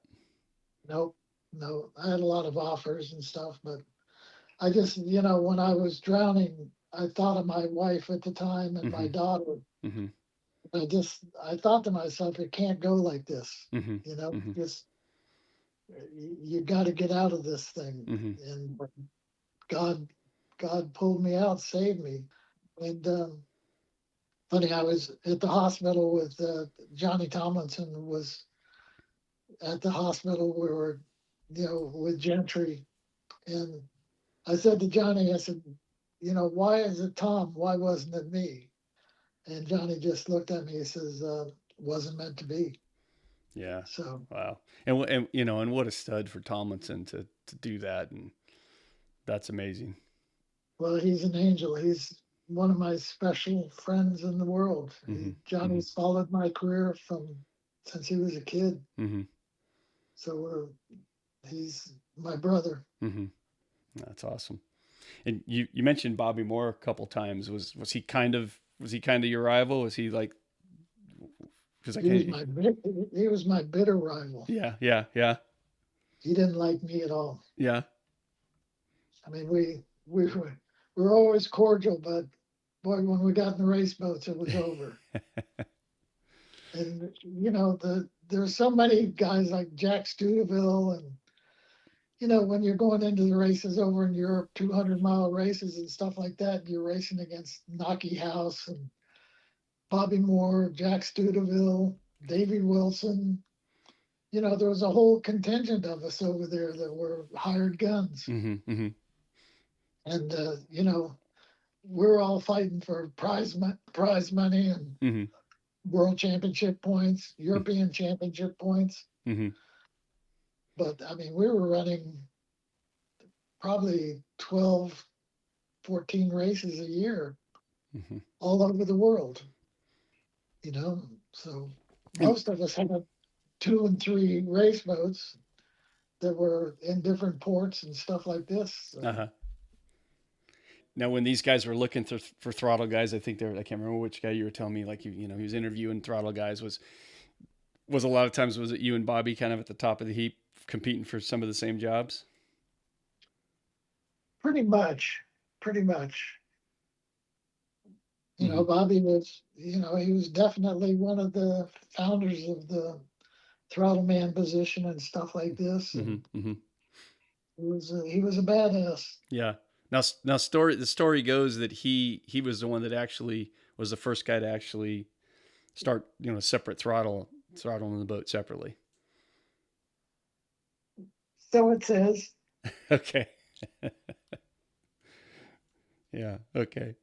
Nope, no. I had a lot of offers and stuff, but I just, when I was drowning, I thought of my wife at the time and my daughter. I thought to myself, it can't go like this. Just you got to get out of this thing. And God pulled me out, saved me. And funny, I was at the hospital with Johnny Tomlinson was at the hospital. We were, with Gentry, and I said to Johnny, I said, why is it Tom? Why wasn't it me? And Johnny just looked at me and says, wasn't meant to be. Yeah. So wow. And what a stud for Tomlinson to do that, and that's amazing. Well, he's an angel. He's one of my special friends in the world. Johnny's followed my career since he was a kid. So he's my brother. That's awesome. And you mentioned Bobby Moore a couple times. Was he kind of your rival? Was he like? He was my bitter rival. Yeah. He didn't like me at all. Yeah. I mean, we were always cordial, but boy, when we got in the race boats, it was over. And there's so many guys like Jack Studeville, and when you're going into the races over in Europe, 200-mile races and stuff like that, you're racing against Knocky House and Bobby Moore, Jack Studeville, Davey Wilson. There was a whole contingent of us over there that were hired guns. And, we're all fighting for prize money and world championship points, European championship points. But, I mean, we were running probably 12, 14 races a year all over the world. So most of us had 2 and 3 race boats that were in different ports and stuff like this. So. Now, when these guys were looking for throttle guys, I can't remember which guy you were telling me, like, he was interviewing throttle guys. Was a lot of times, was it you and Bobby kind of at the top of the heap competing for some of the same jobs? Pretty much. Bobby was, he was definitely one of the founders of the Throttleman position and stuff like this. He was a badass. Yeah. Now the story goes that he was the one that actually was the first guy to actually start, separate throttling the boat separately. So it says. Okay. Yeah. Okay.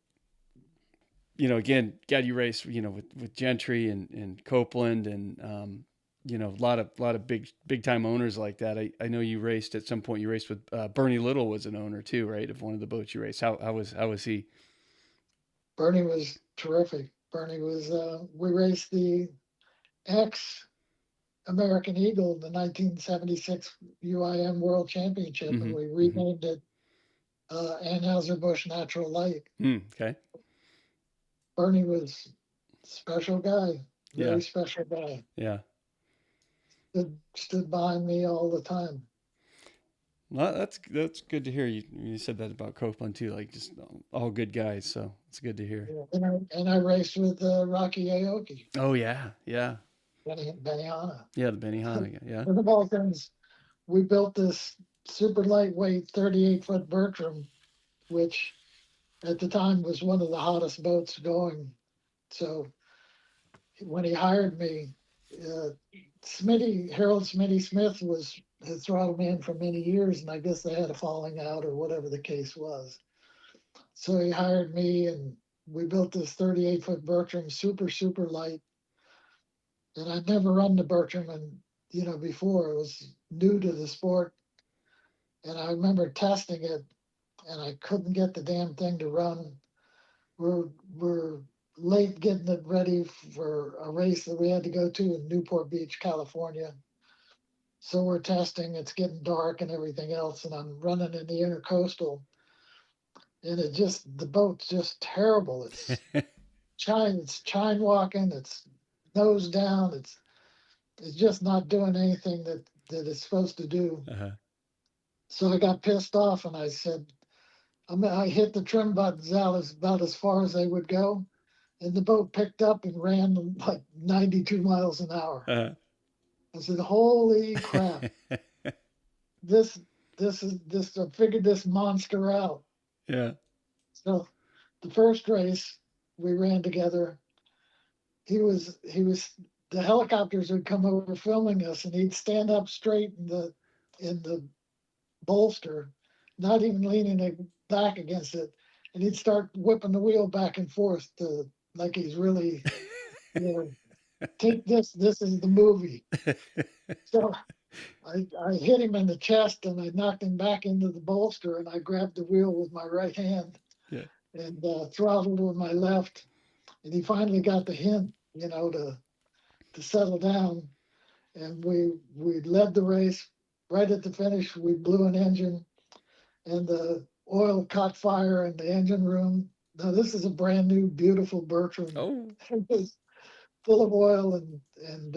Again, God, you race, with Gentry and Copeland and, a lot of big time owners like that. I know you raced at some point. You raced with Bernie Little was an owner too, right? Of one of the boats you raced. How was he? Bernie was terrific. Bernie was. We raced the ex American Eagle, the 1976 UIM World Championship, and we renamed it Anheuser-Busch Natural Light. Okay. Bernie was a special guy, very Yeah. special guy. Yeah. Stood behind me all the time. Well, that's good to hear. You said that about Copeland too, like just all good guys. So it's good to hear. Yeah, and I raced with Rocky Aoki. Oh yeah, Benihana. Yeah, the Benihana. Yeah. One of all things, we built this super lightweight 38-foot Bertram, which at the time was one of the hottest boats going. So when he hired me, Harold Smitty Smith was his throttle man for many years, and I guess they had a falling out or whatever the case was. So he hired me, and we built this 38-foot Bertram, super, super light. And I'd never run the Bertram, and before it was new to the sport. And I remember testing it, and I couldn't get the damn thing to run. We're late getting it ready for a race that we had to go to in Newport Beach, California. So we're testing, it's getting dark and everything else, and I'm running in the intercoastal, and the boat's just terrible. It's chine walking, it's nose down, it's just not doing anything that it's supposed to do. Uh-huh. So I got pissed off, and I said, I hit the trim buttons out about as far as they would go, and the boat picked up and ran like 92 miles an hour. Uh-huh. I said, "Holy crap! this is this. I figured this monster out." Yeah. So the first race we ran together, the helicopters would come over filming us, and he'd stand up straight in the bolster, not even leaning it back against it, and he'd start whipping the wheel back and forth like he's really, take this. This is the movie. So I hit him in the chest, and I knocked him back into the bolster, and I grabbed the wheel with my right hand, Yeah. and throttled with my left, and he finally got the hint, to settle down, and we led the race. Right at the finish, we blew an engine, and the oil caught fire in the engine room. Now this is a brand new, beautiful Bertram. Oh. It was full of oil and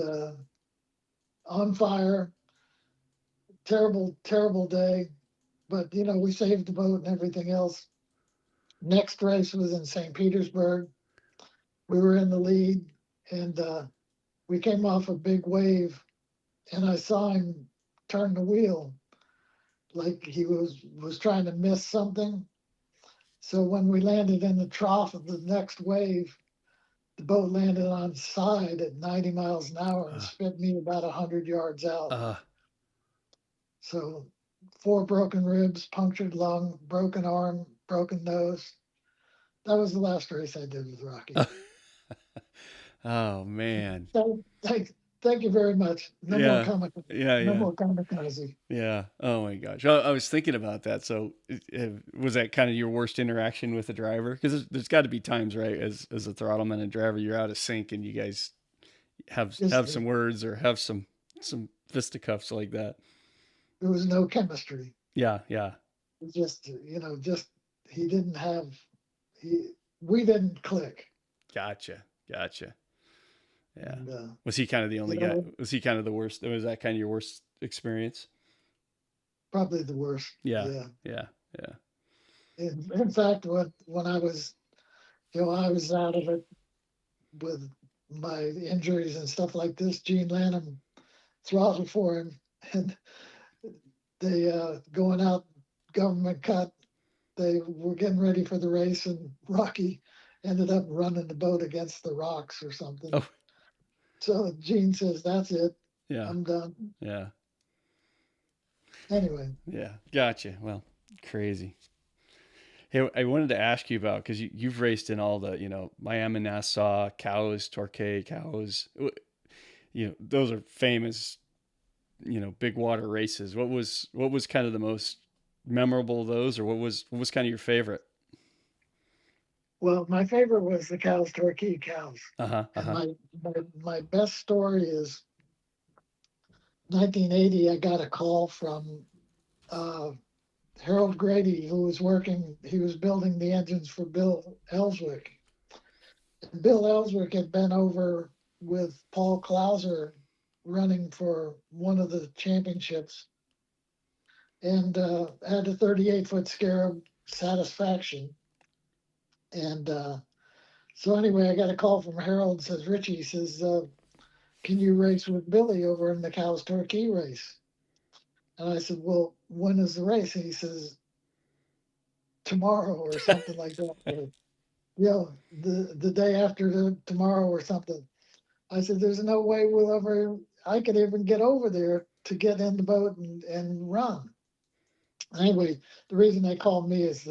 on fire. Terrible, terrible day. But we saved the boat and everything else. Next race was in St. Petersburg. We were in the lead, and we came off a big wave, and I saw him turn the wheel like he was trying to miss something. So when we landed in the trough of the next wave, the boat landed on its side at 90 miles an hour and spit me about 100 yards out. So 4 broken ribs, punctured lung, broken arm, broken nose. That was the last race I did with Rocky. Oh man. So, thank you very much. No more kamikaze. Yeah. Oh my gosh. I was thinking about that. So was that kind of your worst interaction with the driver? Because there's got to be times, right, as a throttleman and driver, you're out of sync, and you guys have some words or have some fisticuffs like that. There was no chemistry. Yeah. Yeah. Just we didn't click. Gotcha. Yeah. And, was he kind of the only guy? Was he kind of the worst? Was that kind of your worst experience? Probably the worst. Yeah. In fact, when I was, I was out of it with my injuries and stuff like this, Gene Lanham throttled for him, and they going out government cut. They were getting ready for the race, and Rocky ended up running the boat against the rocks or something. Oh, So Gene says, "That's it. yeah, I'm done." yeah, Anyway, yeah. Gotcha. Well, crazy. Hey, I wanted to ask you about because you've raced in all the Miami, Nassau, Cows, Torquay, Cows. Those are famous big water races. What was kind of the most memorable of those, or what was kind of your favorite? well, my favorite was the cows, Torquay cows, Uh huh. Uh and huh. my best story is 1980. I got a call from uh, Harold Grady, who was working. He was building the engines for Bill Ellswick. And Bill Ellswick had been over with Paul Clauser running for one of the championships, and had a 38-foot Scarab Satisfaction. And so anyway, I got a call from Harold. Says, Richie, says, can you race with Billy over in the Cows Torquay race? And I said, well, when is the race? And he says, tomorrow or something like that. Or, the day after tomorrow or something. I said, there's no way I could even get over there to get in the boat and run. Anyway, the reason they called me is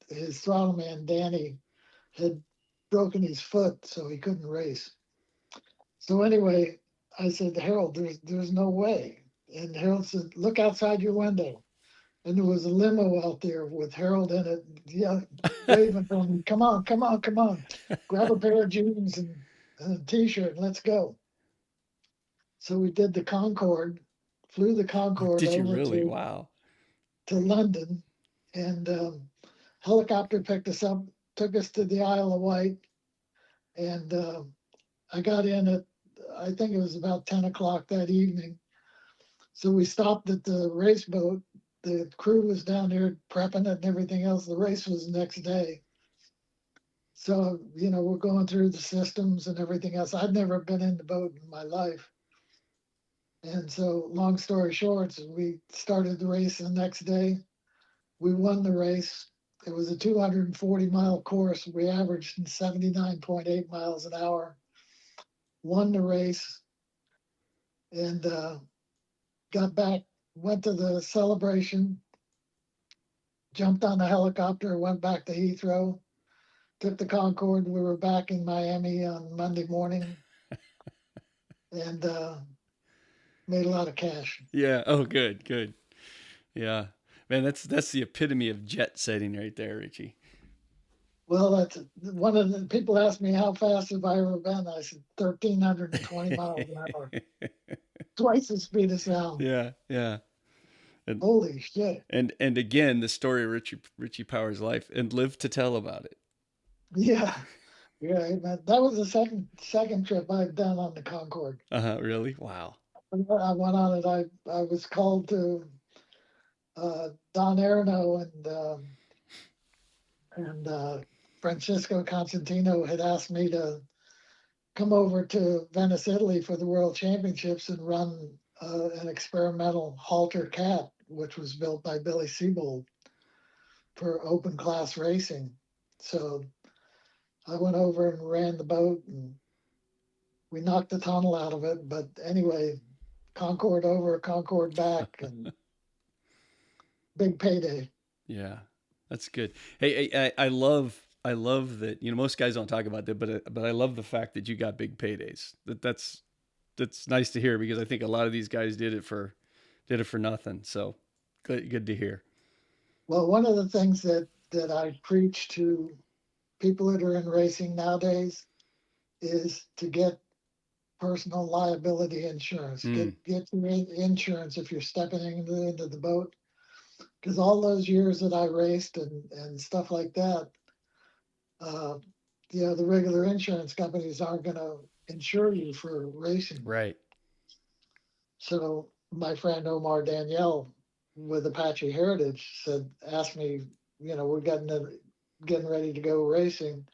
his Throttleman, Danny, had broken his foot, so he couldn't race. So anyway, I said, Harold, there's no way. And Harold said, look outside your window. And there was a limo out there with Harold in it, yeah, waving for me, come on, come on, come on. Grab a pair of jeans and a t-shirt and let's go. So we did the Concorde, flew the Oh, Concorde did you over really? Wow. to London, and helicopter picked us up, took us to the Isle of Wight, and I got in at, I think it was about 10 o'clock that evening. So we stopped at the race boat. The crew was down there prepping it and everything else. The race was the next day. So, we're going through the systems and everything else. I'd never been in the boat in my life. And so, long story short, we started the race the next day. We won the race. It was a 240-mile course. We averaged 79.8 miles an hour. Won the race and got back, went to the celebration, jumped on the helicopter, went back to Heathrow, took the Concorde. We were back in Miami on Monday morning and made a lot of cash. Yeah. Oh, good. Good. Yeah. Man, that's the epitome of jet setting right there, Richie. Well, that's one of the people asked me how fast have I ever been. I said 1,320 miles an hour, twice the speed of sound. Yeah. Yeah. And Holy shit! and again, the story of Richie Powers' life, and live to tell about it. Yeah, yeah. That was the second trip I've done on the Concorde. Uh huh. Really? Wow. I went on it. I was called to Don Aronow and Francisco Constantino had asked me to come over to Venice, Italy for the World Championships and run an experimental halter cat, which was built by Billy Siebold for open class racing. So I went over and ran the boat and we knocked the tunnel out of it. But anyway, Concord over, Concord back, and big payday. Yeah, that's good. Hey, I love that. Most guys don't talk about that, but I love the fact that you got big paydays. That's nice to hear because I think a lot of these guys did it for nothing. So good to hear. Well, one of the things that I preach to people that are in racing nowadays is to get personal liability insurance. Mm, Get your insurance if you're stepping into the boat. Because all those years that I raced and stuff like that, uh, the regular insurance companies aren't going to insure you for racing. right. So my friend Omar Danielle with Apache Heritage asked me, we're getting ready to go racing.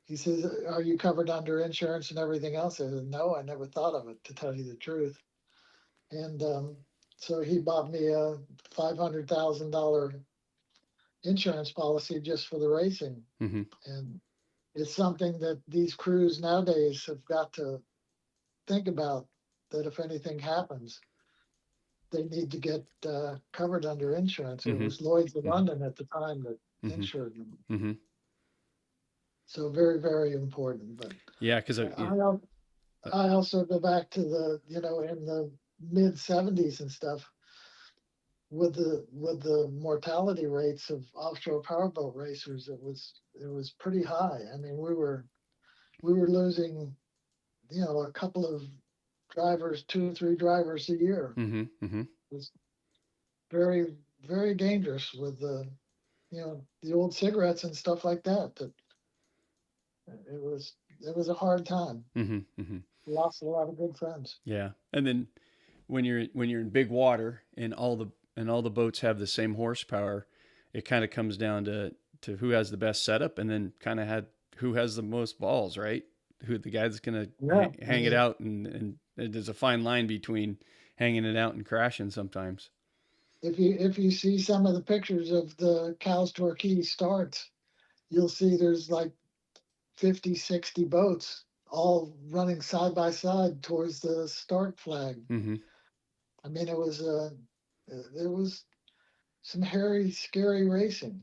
He says, are you covered under insurance and everything else? I said, no, I never thought of it, to tell you the truth. And So he bought me a $500,000 insurance policy just for the racing. Mm-hmm. And it's something that these crews nowadays have got to think about, that if anything happens, they need to get covered under insurance. It Mm-hmm. was Lloyd's of Mm-hmm. London at the time that Mm-hmm. insured them. Mm-hmm. So very, very important. But Yeah, because I also go back to the, in the mid 70s and stuff, with the mortality rates of offshore powerboat racers, it was pretty high. I mean, we were losing, a couple of drivers, 2 or 3 drivers a year. mm-hmm. Mm-hmm. It was very, very dangerous with the old cigarettes and stuff like that. That it was a hard time. Mm-hmm. Mm-hmm. Lost a lot of good friends. Yeah, and then when you're in big water and all the boats have the same horsepower, it kind of comes down to who has the best setup, and then kind of had who has the most balls, right? Who the guy that's gonna Yeah, hang it out, and there's a fine line between hanging it out and crashing sometimes. if you see some of the pictures of the Cowes Torquay starts, you'll see there's like 50, 60 boats all running side by side towards the start flag. Mm-hmm. I mean, there was some hairy, scary racing.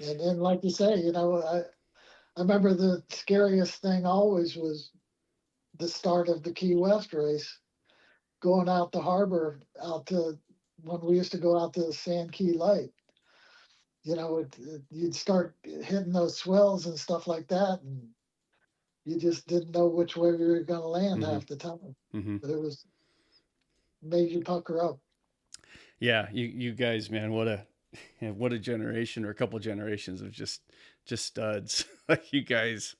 And then, like you say, I remember the scariest thing always was the start of the Key West race, going out the harbor, out to when we used to go out to the Sand Key Light. You'd start hitting those swells and stuff like that, and you just didn't know which way you were going to land Mm-hmm. half the time. Mm-hmm. But it made you pucker up. Yeah, you guys, man, what a generation, or a couple generations of just studs. Like, you guys,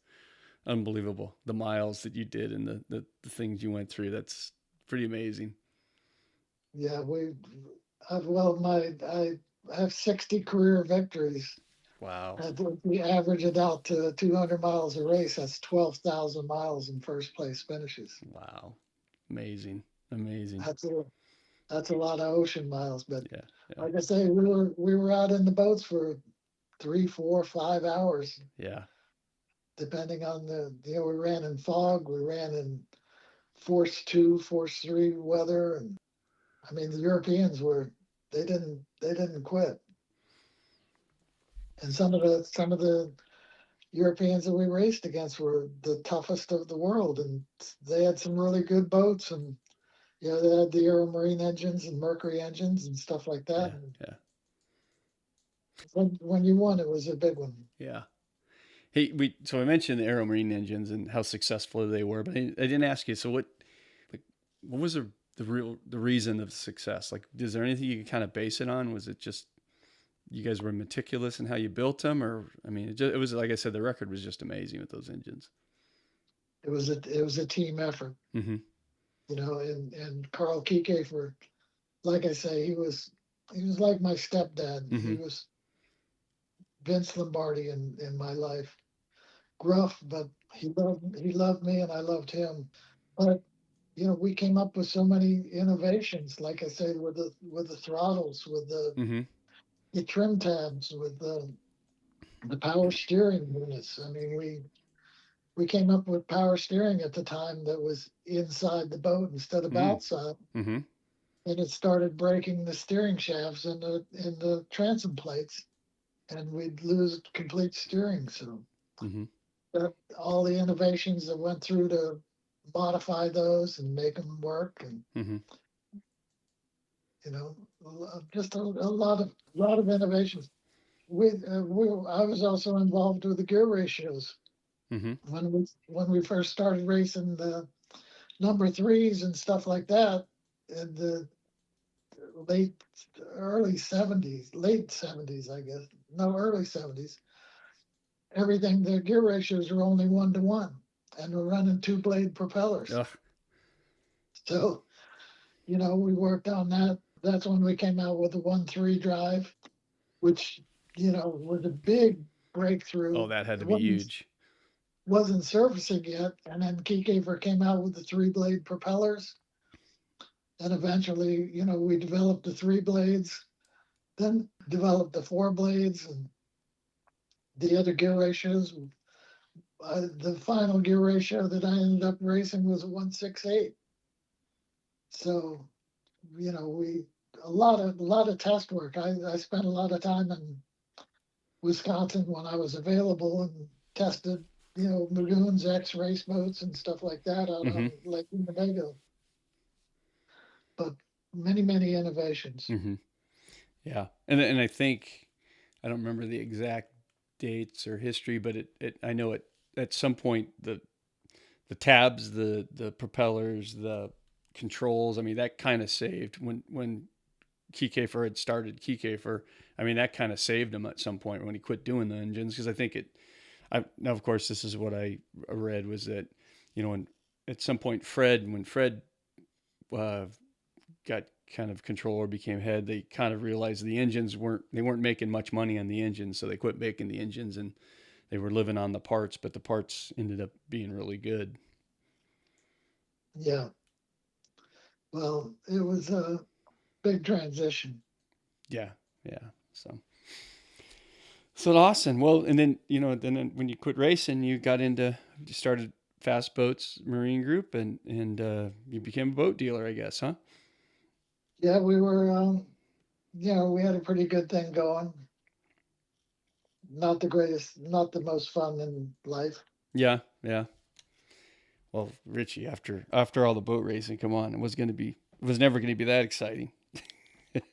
unbelievable. The miles that you did and the things you went through. That's pretty amazing. Yeah, I have 60 career victories. Wow. We average it out to 200 miles a race. That's 12,000 miles in first place finishes. Wow. Amazing. Amazing. That's a lot of ocean miles. But Yeah. Yeah. like I say, we were out in the boats for 3, 4, 5 hours, Yeah. depending on we ran in fog, we ran in force 2, force 3 weather, and I mean the Europeans they didn't quit. And some of the Europeans that we raced against were the toughest of the world, and they had some really good boats, and they had the Aero Marine engines and Mercury engines and stuff like that. Yeah. Yeah. When you won, it was a big one. Yeah. Hey, so I mentioned the Aero Marine engines and how successful they were, but I didn't ask you. So what was the reason of success? Like, is there anything you could kind of base it on? Was it just you guys were meticulous in how you built them, or I mean, it was like I said, the record was just amazing with those engines. It was a team effort. Mm-hmm. And Karl Kiekhaefer, like I say, he was like my stepdad. Mm-hmm. He was Vince Lombardi in my life. Gruff, but he loved me and I loved him. But we came up with so many innovations, like I said, with the throttles, with Mm-hmm. the trim tabs, with the power steering units. I mean, we came up with power steering at the time that was inside the boat instead of outside, Mm-hmm. and it started breaking the steering shafts in the transom plates, and we'd lose complete steering. So Mm-hmm. all the innovations that went through to modify those and make them work, and Mm-hmm. just a lot of innovations. I was also involved with the gear ratios Mm-hmm. when we first started racing the number threes and stuff like that in the late 70s, I guess. No, early 70s. Everything, the gear ratios were only 1-to-1, and we're running 2-blade propellers. Ugh. So, we worked on that. That's when we came out with the 1-3 drive, which, was a big breakthrough. Oh, that had to be huge. Wasn't surfacing yet. And then Kiekhaefer came out with the 3-blade propellers. And eventually, we developed the 3 blades, then developed the 4 blades and the other gear ratios. The final gear ratio that I ended up racing was a 168. So, we a lot of test work. I spent a lot of time in Wisconsin when I was available and tested, Magoon's X race boats and stuff like that out Mm-hmm. on Lake Winnebago. But many, many innovations. Mm-hmm. Yeah. And I think, I don't remember the exact dates or history, but I know at some point the tabs, the propellers, the controls, I mean, that kind of saved when Kiekhaefer had started Kiekhaefer. I mean, that kind of saved him at some point when he quit doing the engines, because I think now of course this is what I read, was that, at some point when Fred got kind of control or became head, they kind of realized the engines weren't making much money on the engines, so they quit making the engines and they were living on the parts, but the parts ended up being really good. Yeah. Well, it was a big transition. Yeah, yeah. So awesome. Well, and then when you quit racing, you started Fast Boats Marine Group, and you became a boat dealer, I guess, huh? Yeah, we were, we had a pretty good thing going. Not the greatest, not the most fun in life. Yeah, yeah. Well, Richie, after all the boat racing, come on, it was never going to be that exciting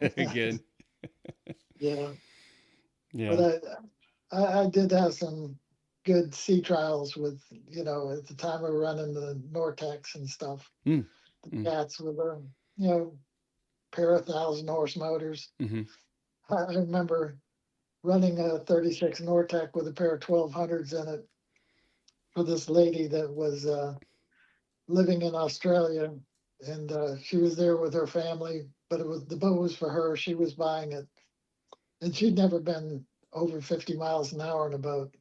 again. Yeah, Yeah. but I did have some good sea trials with, at the time we were running the Nortex and stuff. Mm. The Mm. cats with a, pair of 1,000 horse motors. Mm-hmm. I remember running a 36 Nortec with a pair of 1200s in it for this lady that was living in Australia, and she was there with her family. But the boat was for her. She was buying it, and she'd never been over 50 miles an hour in a boat.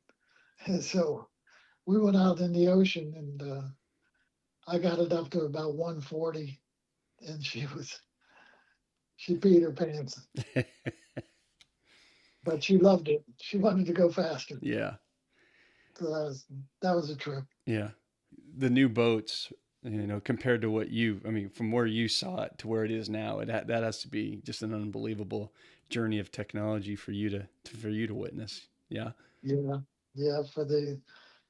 And so we went out in the ocean, and I got it up to about 140, and she peed her pants, but she loved it. She wanted to go faster. Yeah. So that was a trip. Yeah. The new boats, compared to from where you saw it to where it is now, that has to be just an unbelievable journey of technology for you to witness. Yeah. Yeah, yeah. For the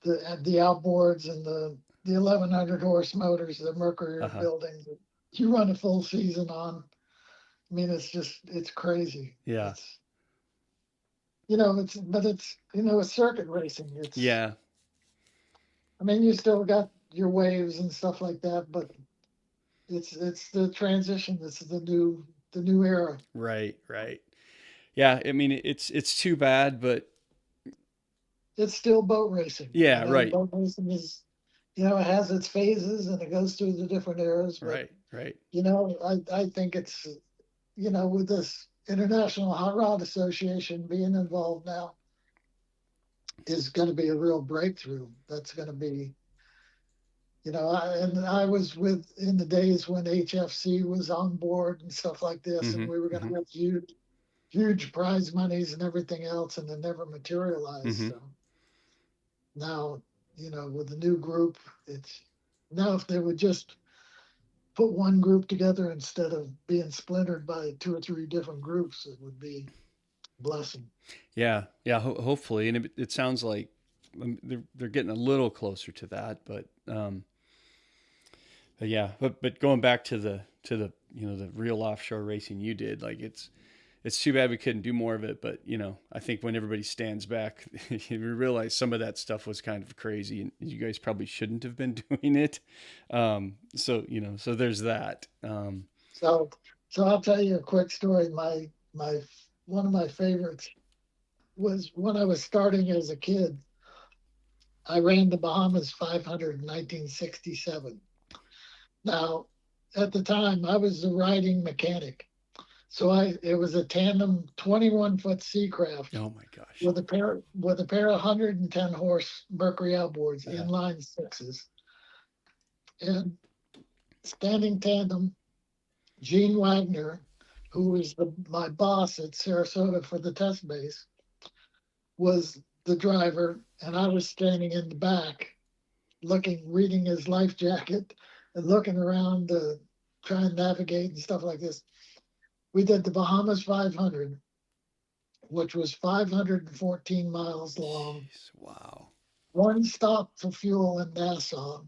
outboards and the 1,100 horse motors that Mercury are Uh-huh. building, you run a full season on. I mean, it's crazy. Yeah. It's circuit racing. Yeah. I mean, you still got your waves and stuff like that, but it's the transition. It's the new era. Right. Right. Yeah. I mean, it's too bad, but It's still boat racing. yeah. Right. Boat racing is, it has its phases and it goes through the different eras, but Right. Right. I think it's, with this International Hot Rod Association being involved now, is going to be a real breakthrough. That's going to be, I was in the days when HFC was on board and stuff like this, and Mm-hmm. we were going to Mm-hmm. have huge prize monies and everything else, and it never materialized. Mm-hmm. So now, with the new group, it's now if they would just put one group together instead of being splintered by 2 or 3 different groups, it would be a blessing. Yeah. Yeah. Hopefully, and it sounds like they're getting a little closer to that, but yeah. But going back to the real offshore racing you did, like it's too bad we couldn't do more of it. But I think when everybody stands back, you realize some of that stuff was kind of crazy, and you guys probably shouldn't have been doing it. So there's that. So I'll tell you a quick story. My one of my favorites was when I was starting as a kid. I ran the Bahamas 500 in 1967. Now, at the time, I was the riding mechanic. So it was a tandem 21-foot Seacraft Oh my gosh. with a pair of 110 horse Mercury outboards, Uh-huh. inline sixes, and standing tandem. Gene Wagner, who was my boss at Sarasota for the test base, was the driver, and I was standing in the back, reading his life jacket, and looking around to try and navigate and stuff like this. We did the Bahamas 500, which was 514 miles long. Jeez, wow. One stop for fuel in Nassau.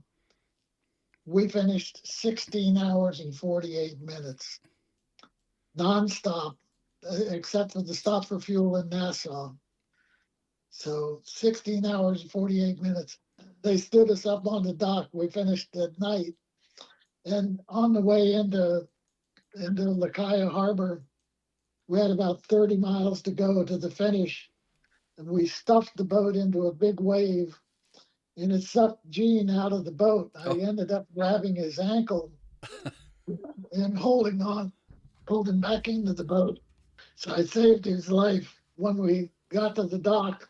We finished 16 hours and 48 minutes, nonstop, except for the stop for fuel in Nassau. So 16 hours and 48 minutes. They stood us up on the dock. We finished at night. And on the way into Lakaya Harbor, we had about 30 miles to go to the finish. And we stuffed the boat into a big wave, and it sucked Gene out of the boat. I ended up grabbing his ankle and holding him back into the boat. So I saved his life. When we got to the dock,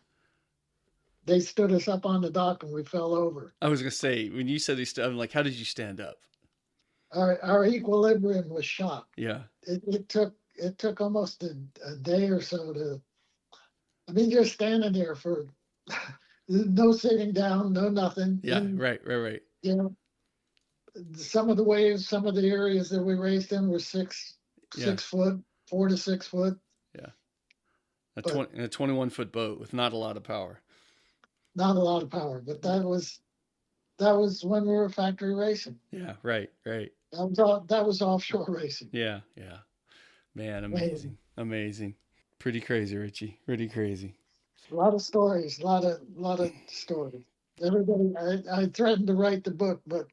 they stood us up on the dock and we fell over. I was going to say, when you said I'm like, how did you stand up? Our equilibrium was shot. Yeah. It took almost a day or so to, I mean, you're standing there for no sitting down, no nothing. Yeah, and, right. You know, some of the waves, some of the areas that we raced in were 6 foot, 4 to 6 foot. Yeah. A 21-foot boat with not a lot of power. Not a lot of power, but that was when we were factory racing. Yeah, right. That was offshore racing. Yeah. Man, amazing. Pretty crazy, Richie. Pretty crazy. A lot of stories, a lot of stories. Everybody, I threatened to write the book, but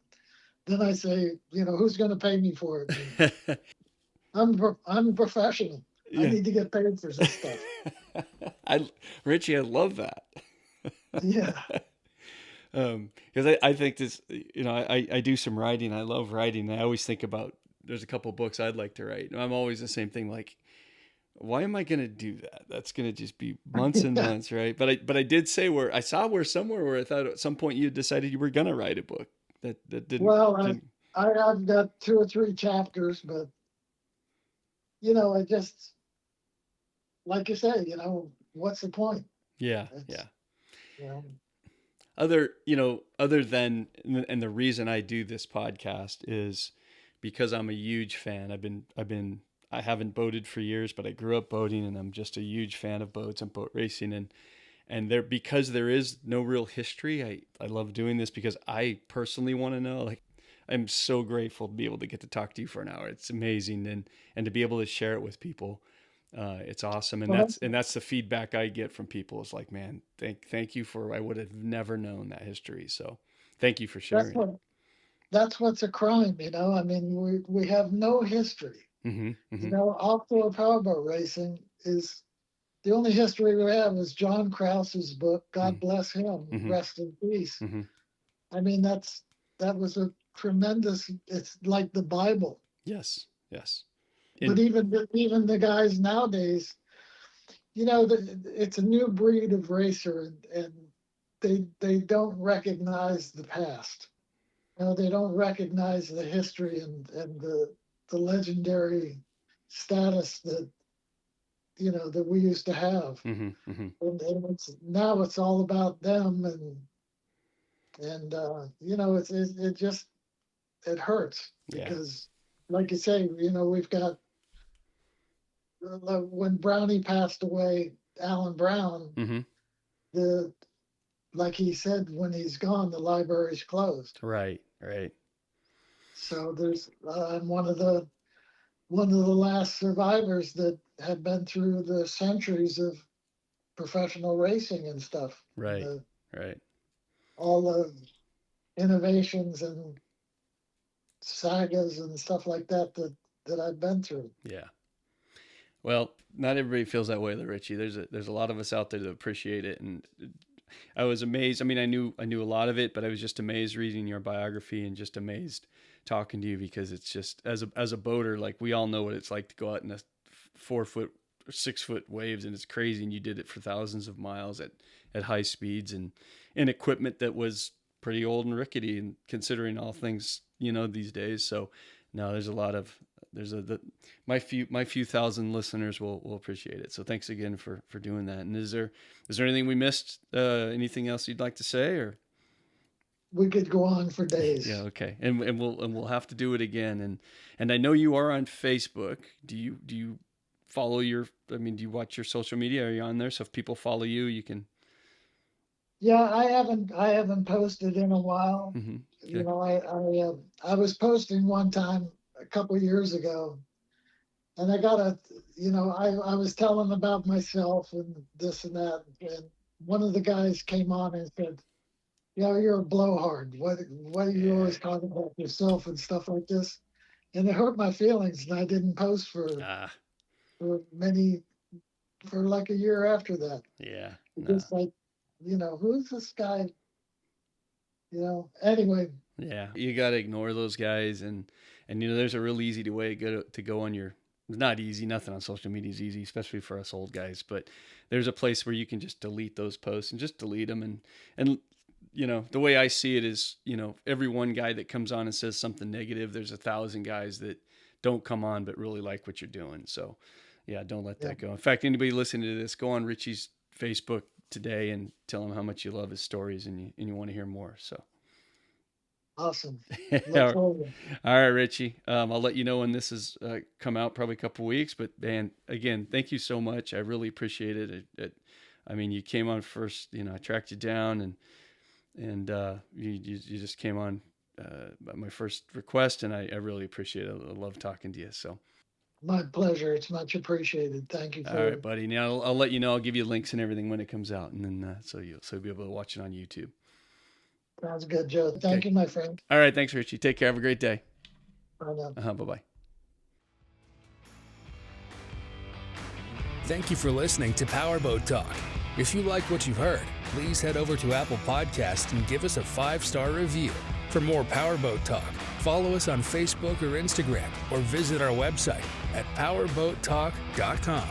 then I say, who's going to pay me for it? I'm a professional. Yeah. I need to get paid for this stuff. Richie, I love that. Yeah. Because I think this, I do some writing. I love writing. I always think about, there's a couple books I'd like to write. I'm always the same thing. Like, why am I going to do that? That's going to just be months and months. Right. But I did say I saw somewhere where I thought at some point you decided you were going to write a book that didn't. Well, I've got 2 or 3 chapters, but I just, like you say, what's the point? Yeah. Other than, and the reason I do this podcast is because I'm a huge fan. I haven't boated for years, but I grew up boating, and I'm just a huge fan of boats and boat racing. And because there is no real history, I love doing this because I personally want to know. Like, I'm so grateful to be able to get to talk to you for an hour. It's amazing, and to be able to share it with people. It's awesome. And that's the feedback I get from people. It's like, man, thank you I would have never known that history. So thank you for sharing. That's what's a crime. I mean, we have no history. Mm-hmm. Offshore powerboat racing is the only history we have is John Krause's book, God bless him, rest in peace. I mean, that was a tremendous, it's like the Bible. Yes. But even the guys nowadays, it's a new breed of racer, and they don't recognize the past. They don't recognize the history and the legendary status that that we used to have. And now it's all about them, and it hurts because, like you say, we've got, when Brownie passed away, Alan Brown, like he said, when he's gone, the library's closed. Right. So I'm one of the last survivors that had been through the centuries of professional racing and stuff. Right. All the innovations and sagas and stuff like that I've been through. Yeah. Well, not everybody feels that way, though, Richie. There's a lot of us out there that appreciate it, and I was amazed. I mean, I knew a lot of it, but I was just amazed reading your biography and just amazed talking to you, because it's just, as a boater, like, we all know what it's like to go out in a 4 foot, 6 foot waves, and it's crazy. And you did it for thousands of miles at high speeds and in equipment that was pretty old and rickety, and considering all things, these days. So no, there's a lot of my few thousand listeners will appreciate it. So thanks again for doing that. And is there anything we missed? Anything else you'd like to say, or? We could go on for days. Yeah. Okay. And we'll have to do it again. And I know you are on Facebook. Do you follow do you watch your social media? Are you on there? So if people follow you, you can. Yeah, I haven't posted in a while. Mm-hmm. Okay. You know, I was posting one time a couple of years ago, and I was telling about myself and this and that, and one of the guys came on and said, you're a blowhard. What are you always talking about yourself and stuff like this? And it hurt my feelings, and I didn't post for like a year after that. Yeah. Just like, who's this guy? Anyway. Yeah, you got to ignore those guys, and there's a real easy way to go on your. It's not easy. Nothing on social media is easy, especially for us old guys. But there's a place where you can just delete those posts and just delete them. And the way I see it is, every one guy that comes on and says something negative, there's 1,000 guys that don't come on but really like what you're doing. So, yeah, don't let that go. In fact, anybody listening to this, go on Richie's Facebook today and tell him how much you love his stories and you want to hear more. So. Awesome. All right, Richie. I'll let you know when this has come out, probably a couple of weeks. But man, again, thank you so much. I really appreciate it. You came on first. I tracked you down, and you just came on my first request, and I really appreciate it. I love talking to you. So. My pleasure. It's much appreciated. Thank you. All right, buddy. Now I'll let you know. I'll give you links and everything when it comes out, and then so you'll be able to watch it on YouTube. Sounds good, Joe. Thank you, my friend. All right. Thanks, Richie. Take care. Have a great day. Bye now. Bye-bye. Thank you for listening to Powerboat Talk. If you like what you've heard, please head over to Apple Podcasts and give us a 5-star review. For more Powerboat Talk, follow us on Facebook or Instagram, or visit our website at powerboattalk.com.